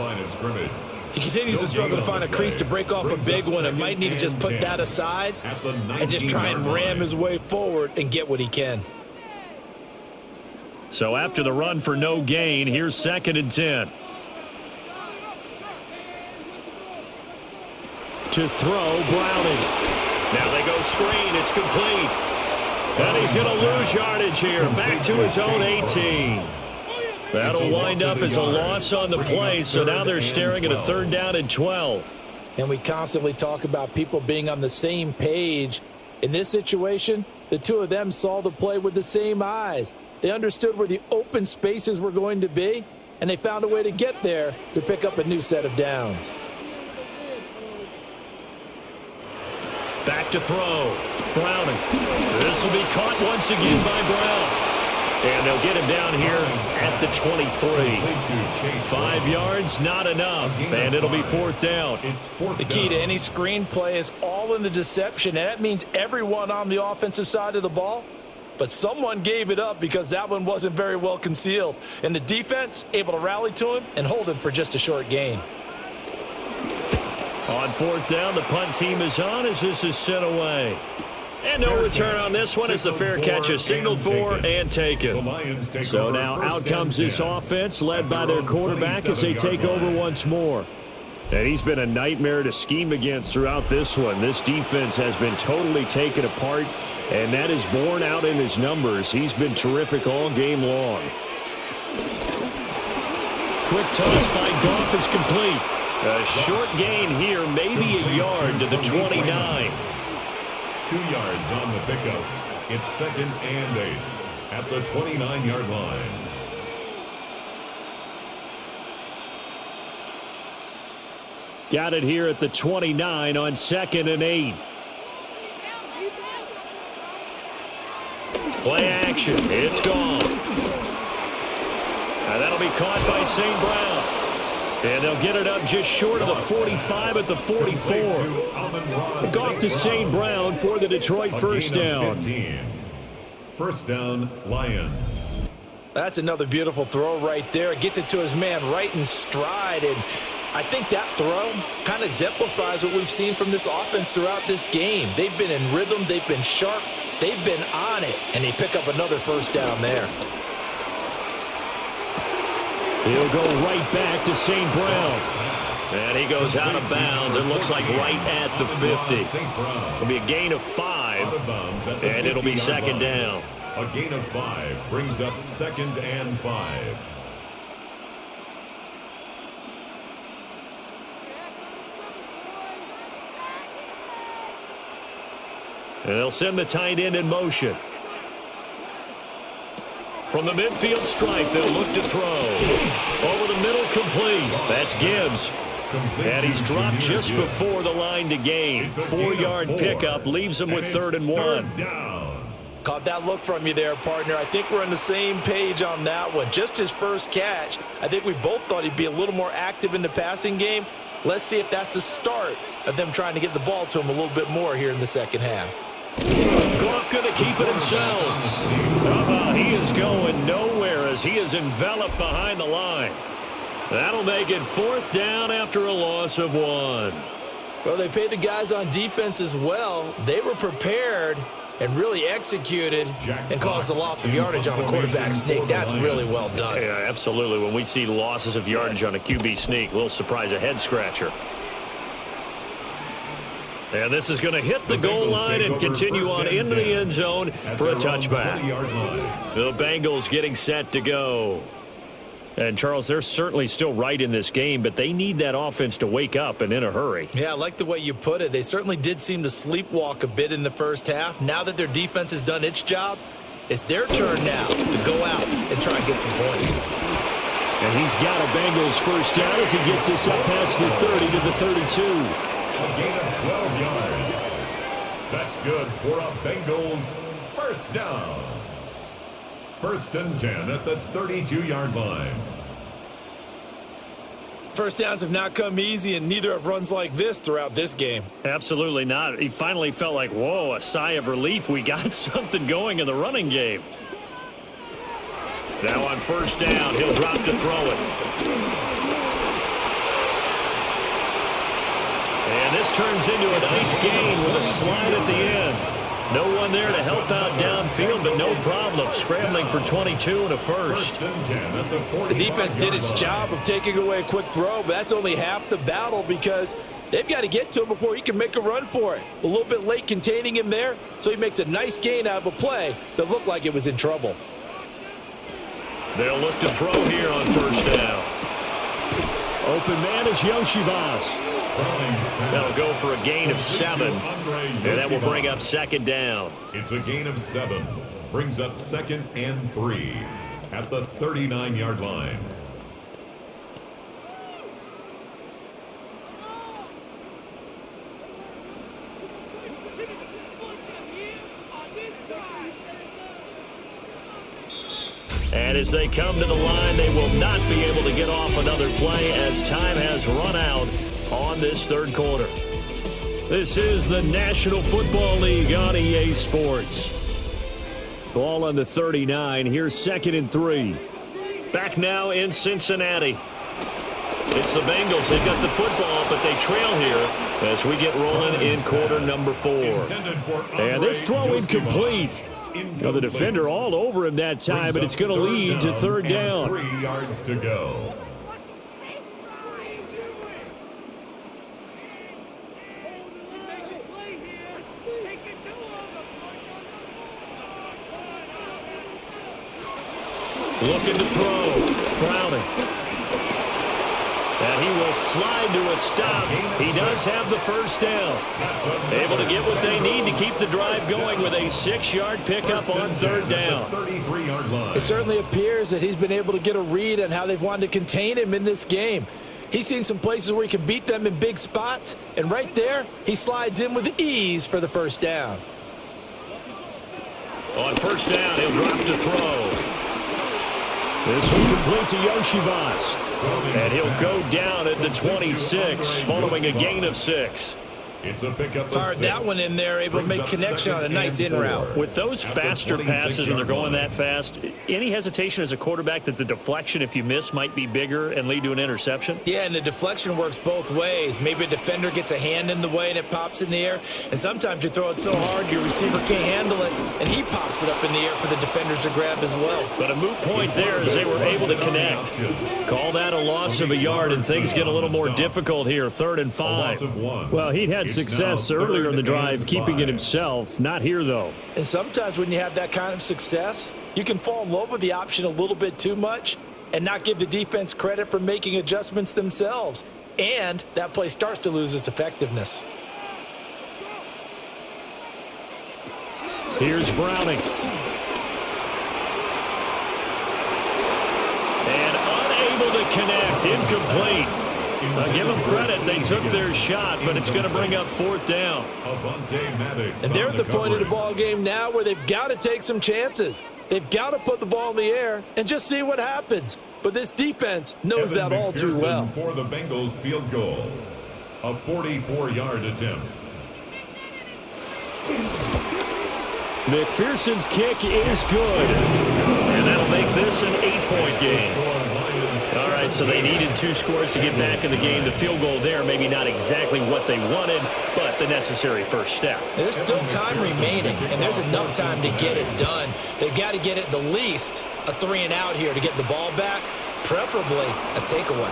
He continues to struggle to find a crease to break off a big one and might need to just put that aside and just try and ram his way forward and get what he can. So after the run for no gain, here's second and 10. To throw, Browning. Now they go screen. It's complete. And he's going to lose yardage here. Back to his own 18. That'll wind up as a loss on the play, so now they're staring at a third down and 12. And we constantly talk about people being on the same page. In this situation, the two of them saw the play with the same eyes. They understood where the open spaces were going to be, and they found a way to get there to pick up a new set of downs. Back to throw. Browning. This will be caught once again by Brown. And they'll get him down here at the 23. 5 yards, not enough. And it'll be fourth down. The key to any screen play is all in the deception, and that means everyone on the offensive side of the ball. But someone gave it up because that one wasn't very well concealed. And the defense able to rally to him and hold him for just a short gain. On fourth down, the punt team is on as this is sent away. And no return on this one as the fair catch is signaled for and taken. So now out comes this offense led by their quarterback as they take over once more. And he's been a nightmare to scheme against throughout this one. This defense has been totally taken apart, and that is borne out in his numbers. He's been terrific all game long. quick toss by Goff is complete. A short gain here, maybe a yard to the 29. 2 yards on the pickup. It's 2nd and 8 at the 29-yard line. Got it here at the 29 on 2nd and 8. Play action. It's gone. And that'll be caught by St. Brown. And they'll get it up just short of the 45 at the 44. Off to St. Brown for the Detroit first down. 1st down, Lions. That's another beautiful throw right there. Gets it to his man right in stride. And I think that throw kind of exemplifies what we've seen from this offense throughout this game. They've been in rhythm. They've been sharp. They've been on it. And they pick up another first down there. He'll go right back to St. Brown. And he goes out of bounds. It looks like right at the 50. It'll be a gain of 5. And it'll be 2nd down. A gain of 5 brings up 2nd and 5. And they'll send the tight end in motion. From the midfield stripe, they'll look to throw. Over the middle, complete. That's Gibbs. And he's dropped just before the line to gain. 4-yard pickup leaves him with 3rd and 1. Caught that look from you there, partner. I think we're on the same page on that one. Just his first catch. I think we both thought he'd be a little more active in the passing game. Let's see if that's the start of them trying to get the ball to him a little bit more here in the second half. Goff going to keep it himself. How about he is going nowhere as he is enveloped behind the line. That'll make it 4th down after a loss of 1. Well, they paid the guys on defense as well. They were prepared and really executed and caused a loss of yardage on a quarterback sneak. That's really well done. Yeah, absolutely. When we see losses of yardage on a QB sneak, a little surprise, a head-scratcher. And this is going to hit the goal line and continue on into the end zone for a touchback. The Bengals getting set to go. And, Charles, they're certainly still right in this game, but they need that offense to wake up and in a hurry. Yeah, I like the way you put it. They certainly did seem to sleepwalk a bit in the first half. Now that their defense has done its job, it's their turn now to go out and try and get some points. And he's got a Bengals first down as he gets this up past the 30 to the 32. A gain of 12 yards. That's good for a Bengals first down. 1st and 10 at the 32-yard line. First downs have not come easy, and neither have runs like this throughout this game. Absolutely not. He finally felt like, whoa, a sigh of relief. We got something going in the running game. Now on first down, he'll drop to throw it. And this turns into a nice gain with a slide at the end. No one there to help out downfield, but no problem. Scrambling for 22 and a first. The defense did its job of taking away a quick throw, but that's only half the battle because they've got to get to him before he can make a run for it. A little bit late containing him there, so he makes a nice gain out of a play that looked like it was in trouble. They'll look to throw here on first down. Open man is Yoshivas. That'll go for a gain of 7, and that will bring up 2nd down. It's a gain of 7. Brings up 2nd and 3 at the 39-yard line. And as they come to the line, they will not be able to get off another play as time has run out on this third quarter. This is the National Football League on EA Sports. Ball on the 39. Here's 2nd and 3. Back now in Cincinnati. It's the Bengals. They've got the football, but they trail here as we get rolling in quarter number 4. And this throw incomplete. Now the defender all over him that time, but it's going to lead to 3rd down. 3 yards to go. Looking to throw. Browning. And he will slide to a stop. He does have the first down. Able to get what they need to keep the drive going with a 6-yard pickup on third down. It certainly appears that he's been able to get a read on how they've wanted to contain him in this game. He's seen some places where he can beat them in big spots, and right there, he slides in with ease for the first down. On first down, he'll drop to throw. This one complete to Yoshivas. And he'll go down at the 26 following a gain of 6. It's a pickup. Fired that one in there, able to make connection on a nice in route. With those faster passes and they're going that fast, any hesitation as a quarterback that the deflection, if you miss, might be bigger and lead to an interception? Yeah, and the deflection works both ways. Maybe a defender gets a hand in the way and it pops in the air, and sometimes you throw it so hard your receiver can't handle it, and he pops it up in the air for the defenders to grab as well. But a moot point there as they were able to connect. Call that a loss of a yard, and things get a little more difficult here, 3rd and 5. Well, he'd had success earlier in the drive, keeping it himself. Not here, though. And sometimes when you have that kind of success, you can fall in love with the option a little bit too much and not give the defense credit for making adjustments themselves. And that play starts to lose its effectiveness. Here's Browning. And unable to connect, incomplete. Give them credit, they took their shot, but it's going to bring up 4th down. And they're at the point of the ball game now where they've got to take some chances. They've got to put the ball in the air and just see what happens. But this defense knows that all too well. For the Bengals field goal, a 44-yard attempt. McPherson's kick is good. And that'll make this an 8-point game. All right, so they needed 2 scores to get back in the game. The field goal there, maybe not exactly what they wanted, but the necessary first step. There's still time remaining, and there's enough time to get it done. They've got to get at the least a 3-and-out here to get the ball back, preferably a takeaway.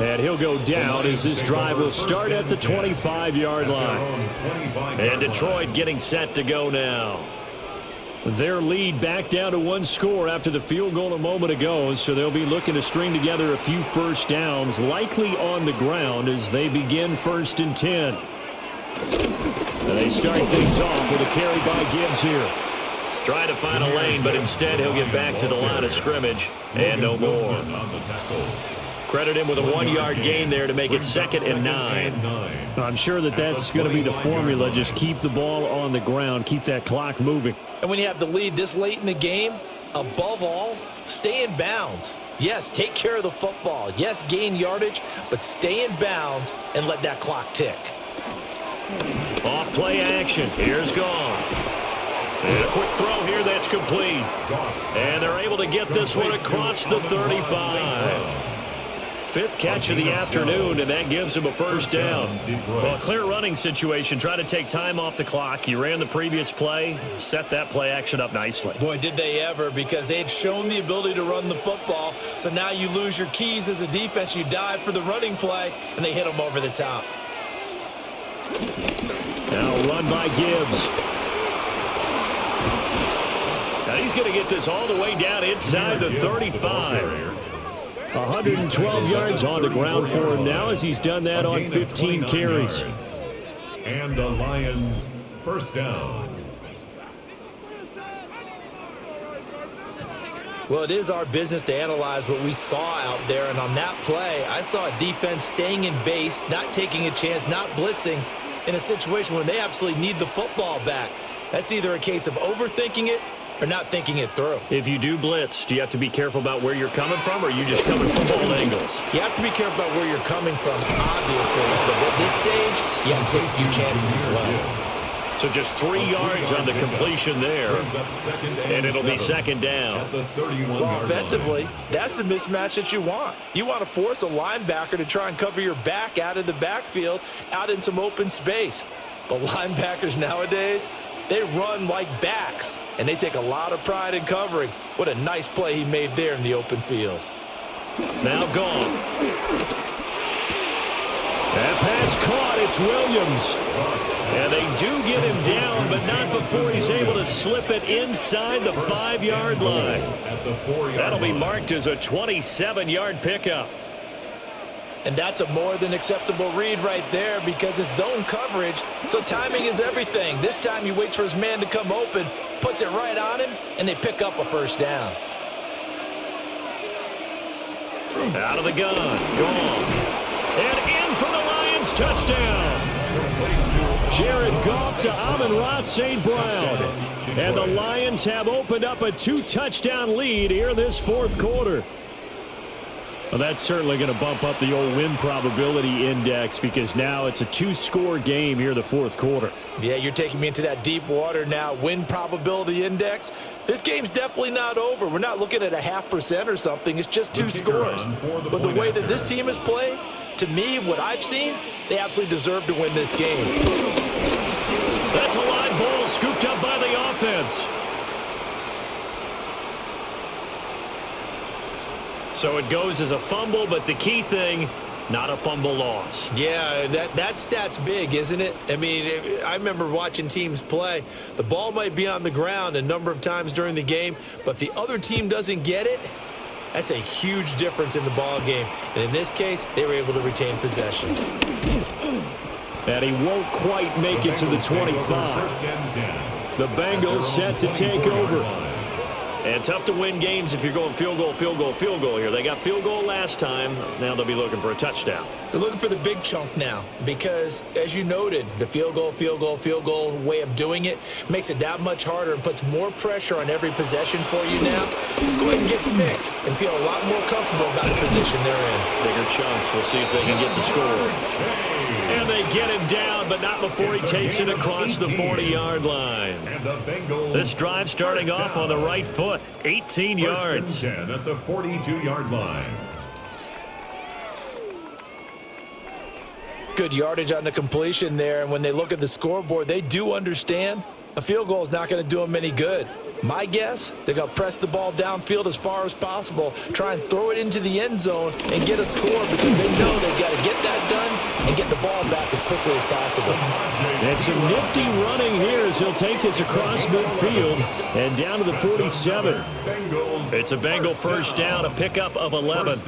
And he'll go down as this drive will start at the 25-yard line. And Detroit getting set to go now. Their lead back down to 1 score after the field goal a moment ago, so they'll be looking to string together a few first downs, likely on the ground as they begin 1st and 10. And they start things off with a carry by Gibbs here. Trying to find a lane, but instead he'll get back to the line of scrimmage and no more. Credit him with a 1-yard gain there to make it 2nd and 9. I'm sure that's going to be the formula. Just keep the ball on the ground, keep that clock moving. And when you have the lead this late in the game, above all, stay in bounds. Yes, take care of the football. Yes, gain yardage, but stay in bounds and let that clock tick. Off play action. Here's Goff. And a quick throw here that's complete. And they're able to get this one across the 35. 5th catch of the afternoon, and that gives him a first down. Well, clear running situation. Try to take time off the clock. You ran the previous play, set that play action up nicely. Boy, did they ever, because they had shown the ability to run the football. So now you lose your keys as a defense. You dive for the running play, and they hit them over the top. Now run by Gibbs. Now he's going to get this all the way down inside the 35. 112 yards on the ground for him now as he's done that on 15 carries. And the Lions first down. Well, it is our business to analyze what we saw out there, and on that play, I saw a defense staying in base, not taking a chance, not blitzing in a situation where they absolutely need the football back. That's either a case of overthinking it or not thinking it through. If you do blitz, do you have to be careful about where you're coming from, or are you just coming from all angles? You have to be careful about where you're coming from, obviously. But at this stage, you have to take a few chances as well. So just 3 yards on the completion there. And it'll be 2nd down. Well, offensively, that's the mismatch that you want. You want to force a linebacker to try and cover your back out of the backfield, out in some open space. But linebackers nowadays, they run like backs, and they take a lot of pride in covering. What a nice play he made there in the open field. Now gone. That pass caught. It's Williams. And they do get him down, but not before he's able to slip it inside the 5-yard line. That'll be marked as a 27-yard pickup. And that's a more than acceptable read right there because it's zone coverage, so timing is everything. This time he waits for his man to come open, puts it right on him, and they pick up a first down. Out of the gun, gone. And in for the Lions, touchdown. Jared Goff to Amon-Ra St. Brown. And the Lions have opened up a 2-touchdown lead here this fourth quarter. Well, that's certainly going to bump up the old win probability index because now it's a 2-score game here the fourth quarter. Yeah, you're taking me into that deep water now. Win probability index. This game's definitely not over. We're not looking at a 0.5% or something. It's just 2 scores. But the way that this team has played, to me, what I've seen, they absolutely deserve to win this game. That's a live ball scooped up by the offense. So it goes as a fumble, but the key thing, not a fumble loss. Yeah, that stat's big, isn't it? I mean, I remember watching teams play. The ball might be on the ground a number of times during the game, but if the other team doesn't get it, that's a huge difference in the ball game. And in this case, they were able to retain possession. And he won't quite make it to the 25. The Bengals set to take over. And tough to win games if you're going field goal, field goal, field goal here. They got field goal last time. Now they'll be looking for a touchdown. They're looking for the big chunk now because, as you noted, the field goal way of doing it makes it that much harder and puts more pressure on every possession for you now. Go ahead and get 6 and feel a lot more comfortable about the position they're in. Bigger chunks. We'll see if they can get the score. And they get him down, but not before he takes it across the 40-yard line. This drive starting off on the right foot, 18 yards. 10 at the 42-yard line. Good yardage on the completion there, and when they look at the scoreboard, they do understand a field goal is not going to do them any good. My guess, they're going to press the ball downfield as far as possible, try and throw it into the end zone and get a score because they know they've got to get that done and get the ball back as quickly as possible. And some nifty running here as he'll take this across midfield and down to the 47. It's a Bengal first down, a pickup of 11.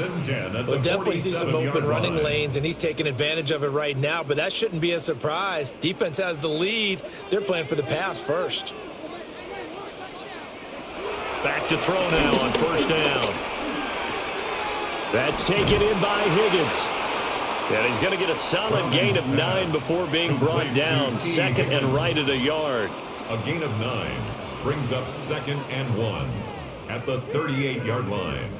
We'll definitely see some open running lanes, and he's taking advantage of it right now, but that shouldn't be a surprise. Defense has the lead. They're playing for the pass first. Back to throw now on first down. That's taken in by Higgins. And he's going to get a solid gain of 9 before being brought down. Second and right at a yard. A gain of 9 brings up 2nd and 1 at the 38-yard line.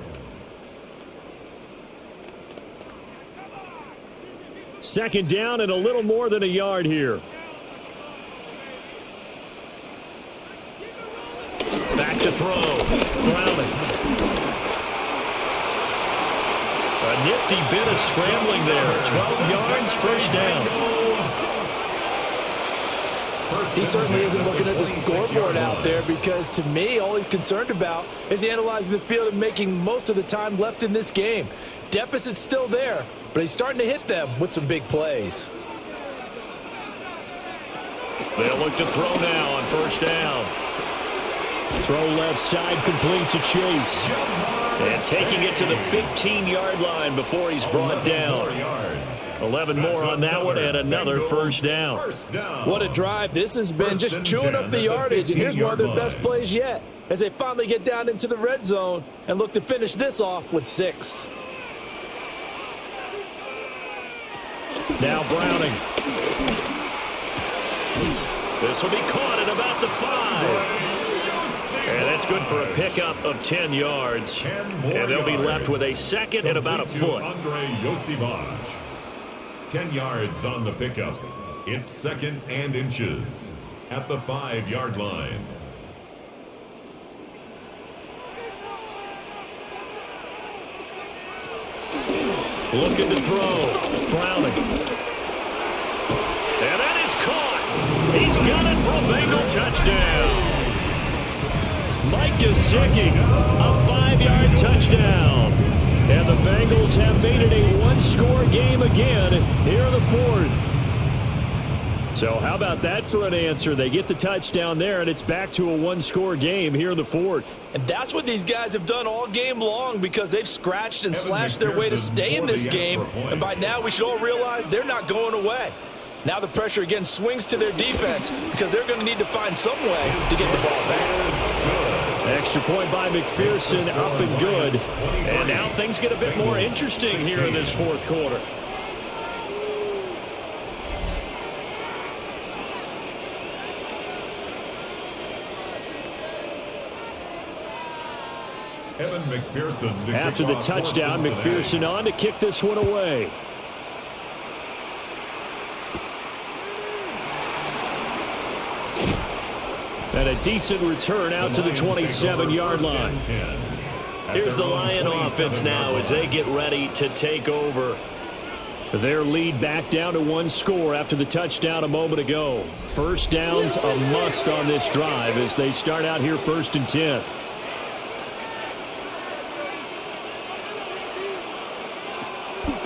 Second down and a little more than a yard here. Back to throw. Browning. A nifty bit of scrambling there. 12 yards, first down. He certainly isn't looking at the scoreboard out there because, to me, all he's concerned about is analyzing the field and making most of the time left in this game. Deficit's still there, but he's starting to hit them with some big plays. They'll look to throw now on first down. Throw left side complete to Chase. And taking it to the 15-yard line before he's brought down. 11 more on that one and another first down. What a drive this has been, just chewing up the yardage. And here's one of their best plays yet as they finally get down into the red zone and look to finish this off with 6. Now Browning. This will be caught at about the 5. And that's good for a pickup of 10 yards. And they'll be left with a second and about a foot. 10 yards on the pickup. It's 2nd and inches at the 5-yard line. Looking to throw. Browning. And that is caught. He's got it for a Bengal touchdown. Mike Gesicki, a 5-yard touchdown. And the Bengals have made it a 1-score game again here in the fourth. So how about that for an answer? They get the touchdown there, and it's back to a one-score game here in the fourth. And that's what these guys have done all game long because they've scratched and slashed their way to stay in this game. And by now we should all realize they're not going away. Now the pressure again swings to their defense because they're going to need to find some way to get the ball back. Extra point by McPherson, up and good. And now things get a bit more interesting here in this fourth quarter. Evan McPherson. After the touchdown, McPherson on to kick this one away. And a decent return out to the 27-yard line. Here's the Lion offense now as they get ready to take over. Their lead back down to one score after the touchdown a moment ago. First down's a must on this drive as they start out here 1st and 10.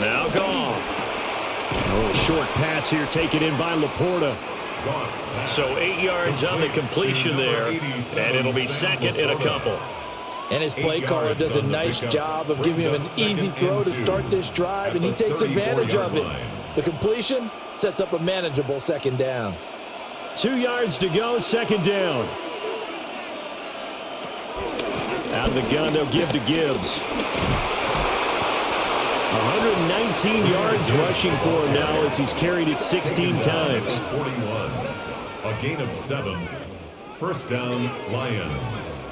Now Goff. A little short pass here taken in by Laporta. So 8 yards on the completion there, and it'll be second in a couple. And his play caller does a nice job of giving him an easy throw to start this drive, and he takes advantage of it. The completion sets up a manageable second down. 2 yards to go, second down. Out of the gun, they'll give to Gibbs. 119 yards rushing for him now as he's carried it 16 times. 41. A gain of 7. First down, Lions.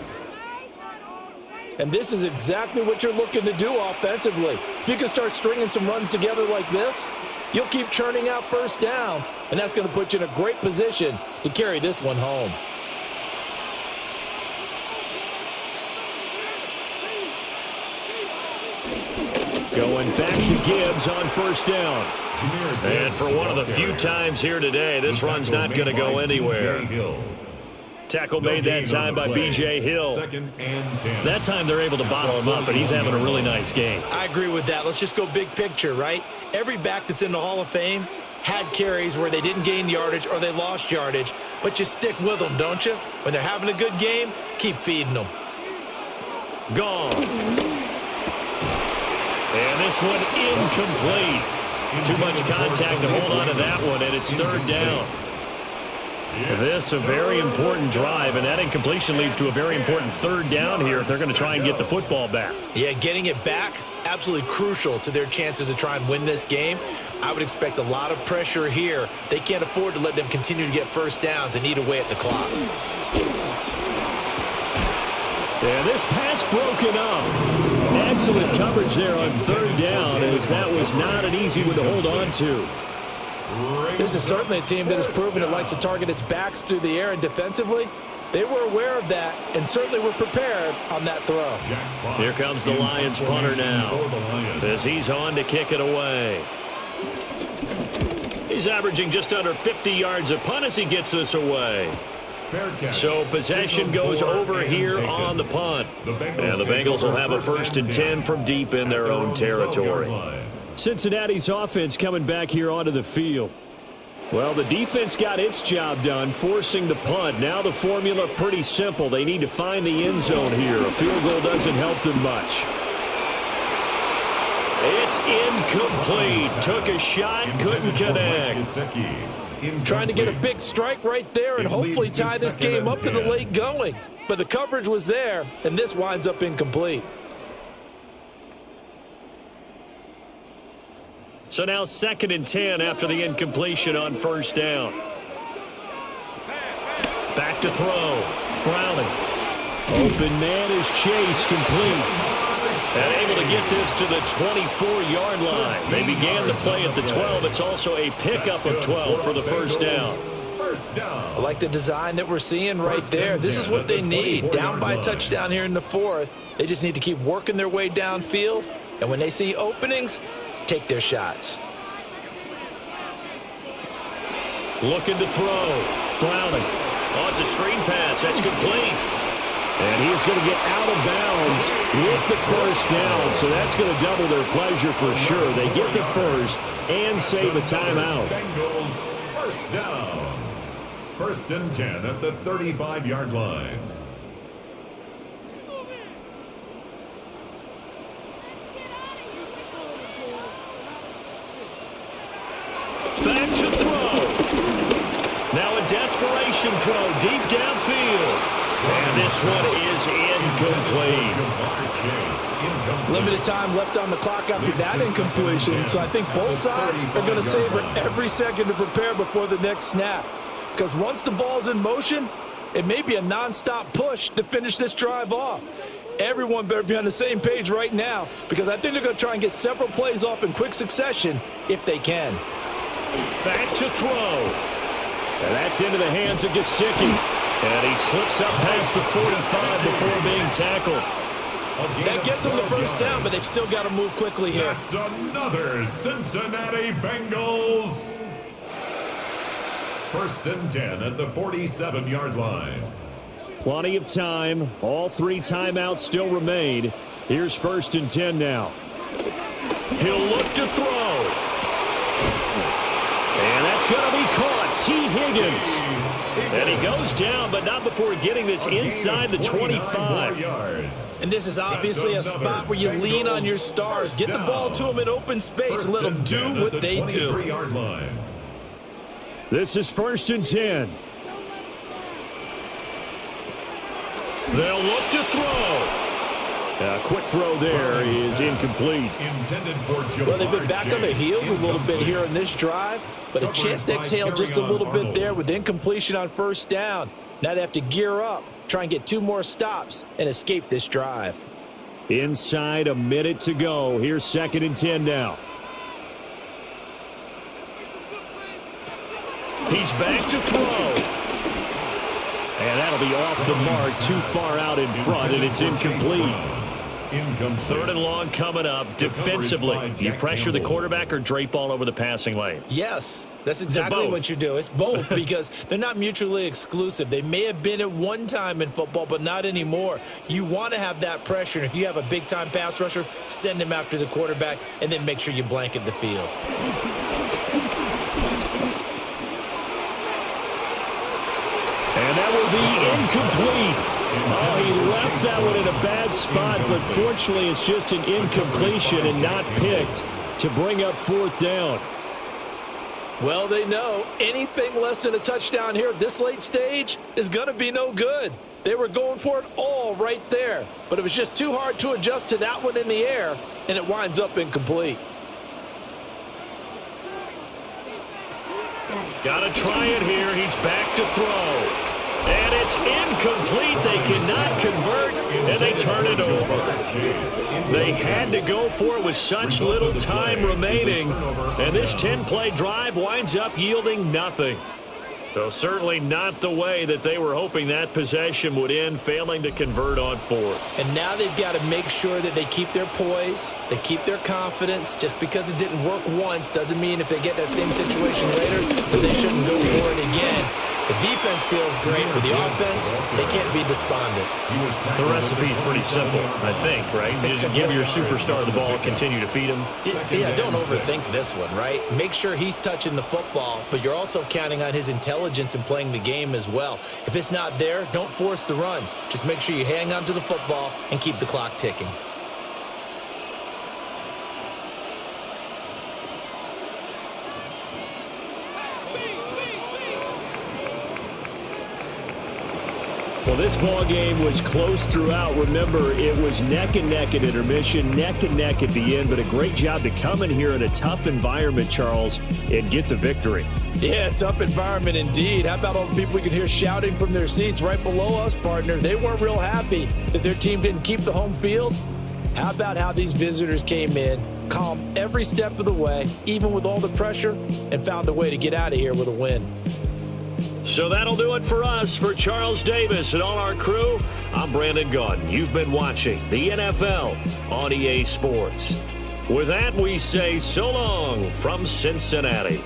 And this is exactly what you're looking to do offensively. If you can start stringing some runs together like this, you'll keep churning out first downs, and that's going to put you in a great position to carry this one home. Going back to Gibbs on first down. And for one of the few times here today, this run's not going to go anywhere. Tackle made that time by B.J. Hill. That time they're able to bottle him up, and he's having a really nice game. I agree with that. Let's just go big picture, right? Every back that's in the Hall of Fame had carries where they didn't gain yardage or they lost yardage, but you stick with them, don't you? When they're having a good game, keep feeding them. Goff. And this one incomplete. Too much contact to hold on to that one, and it's third down. This a very important drive, and that incompletion leads to a very important third down here if they're going to try and get the football back. Yeah, getting it back, absolutely crucial to their chances to try and win this game. I would expect a lot of pressure here. They can't afford to let them continue to get first downs and eat away at the clock. And this pass broken up. Excellent coverage there on third down, as that was not an easy one to hold on to. This is certainly a team that has proven it likes to target its backs through the air, and defensively, they were aware of that and certainly were prepared on that throw. Here comes the Lions punter now as he's on to kick it away. He's averaging just under 50 yards a punt as he gets this away. So possession goes over here on the punt. And the Bengals will have a 1st and 10 from deep in their own territory. Cincinnati's offense coming back here onto the field. Well, the defense got its job done, forcing the punt. Now the formula pretty simple. They need to find the end zone here. A field goal doesn't help them much. It's incomplete. Took a shot, couldn't connect. Trying to get a big strike right there and hopefully tie this game up to the late going. But the coverage was there, and this winds up incomplete. So now 2nd and 10 after the incompletion on first down. Back to throw. Browning. Open man is Chase, complete. And able to get this to the 24-yard line. They began the play at the 12. It's also a pickup of 12 for the first down. I like the design that we're seeing right there. This is what they need. Down by a touchdown here in the fourth. They just need to keep working their way downfield. And when they see openings, take their shots. Looking to throw. Browning. Oh, it's a screen pass. That's complete. And he is going to get out of bounds with the first down. So that's going to double their pleasure for sure. They get the first and save a timeout. first down. First and 10 at the 35-yard line. Back to throw. Now a desperation throw deep downfield. And this one is incomplete. Limited time left on the clock after that incompletion, so I think both sides are going to savor every second to prepare before the next snap. Because once the ball's in motion, it may be a nonstop push to finish this drive off. Everyone better be on the same page right now, because I think they're going to try and get several plays off in quick succession if they can. Back to throw. And that's into the hands of Gesicki. And he slips up past the 45 before being tackled. That gets them the first down, but they've still got to move quickly here. That's another Cincinnati Bengals. First and 10 at the 47-yard line. Plenty of time. All 3 timeouts still remain. Here's first and 10 now. He'll look to throw. And that's going to be caught. T. Higgins. And he goes down, but not before getting this inside the 25. And this is obviously a spot where you lean on your stars. Get the ball to them in open space and let them do what they do. This is first and 10. They'll look to throw. A quick throw there is incomplete. Well, they've been back on their heels a little bit here in this drive, but a chance to exhale just a little bit there with incompletion on first down. Now they have to gear up, try and get 2 more stops, and escape this drive. Inside a minute to go. Here's second and 10 now. He's back to throw. And that'll be off the mark, too far out in front, and it's incomplete. Third and long coming up. Defensively, you pressure the quarterback or drape all over the passing lane? Yes, that's exactly what you do. It's both because they're not mutually exclusive. They may have been at one time in football, but not anymore. You want to have that pressure, and if you have a big-time pass rusher, send him after the quarterback, and then make sure you blanket the field. And that will be incomplete. Oh, he left that one in a bad spot, but fortunately it's just an incompletion and not picked to bring up fourth down. Well, they know anything less than a touchdown here at this late stage is going to be no good. They were going for it all right there, but it was just too hard to adjust to that one in the air, and it winds up incomplete. Got to try it here. He's back to throw. And it's incomplete. They cannot convert, and they turn it over. They had to go for it with such little time remaining, and this 10-play drive winds up yielding nothing. So certainly not the way that they were hoping that possession would end, failing to convert on fourth. And now they've got to make sure that they keep their poise, they keep their confidence. Just because it didn't work once doesn't mean if they get that same situation later that they shouldn't go for it again. The defense feels great, but the offense, they can't be despondent. The recipe's pretty simple, I think, right? You just give your superstar the ball, continue to feed him. Yeah, don't overthink this one, right? Make sure he's touching the football, but you're also counting on his intelligence in playing the game as well. If it's not there, don't force the run. Just make sure you hang on to the football and keep the clock ticking. Well, this ball game was close throughout. Remember, it was neck and neck at intermission, neck and neck at the end, but a great job to come in here in a tough environment, Charles, and get the victory. Yeah, tough environment indeed. How about all the people we can hear shouting from their seats right below us, partner? They weren't real happy that their team didn't keep the home field. How about how these visitors came in, calm every step of the way, even with all the pressure, and found a way to get out of here with a win. So that'll do it for us. For Charles Davis and all our crew, I'm Brandon Gunn. You've been watching the NFL on EA Sports. With that, we say so long from Cincinnati.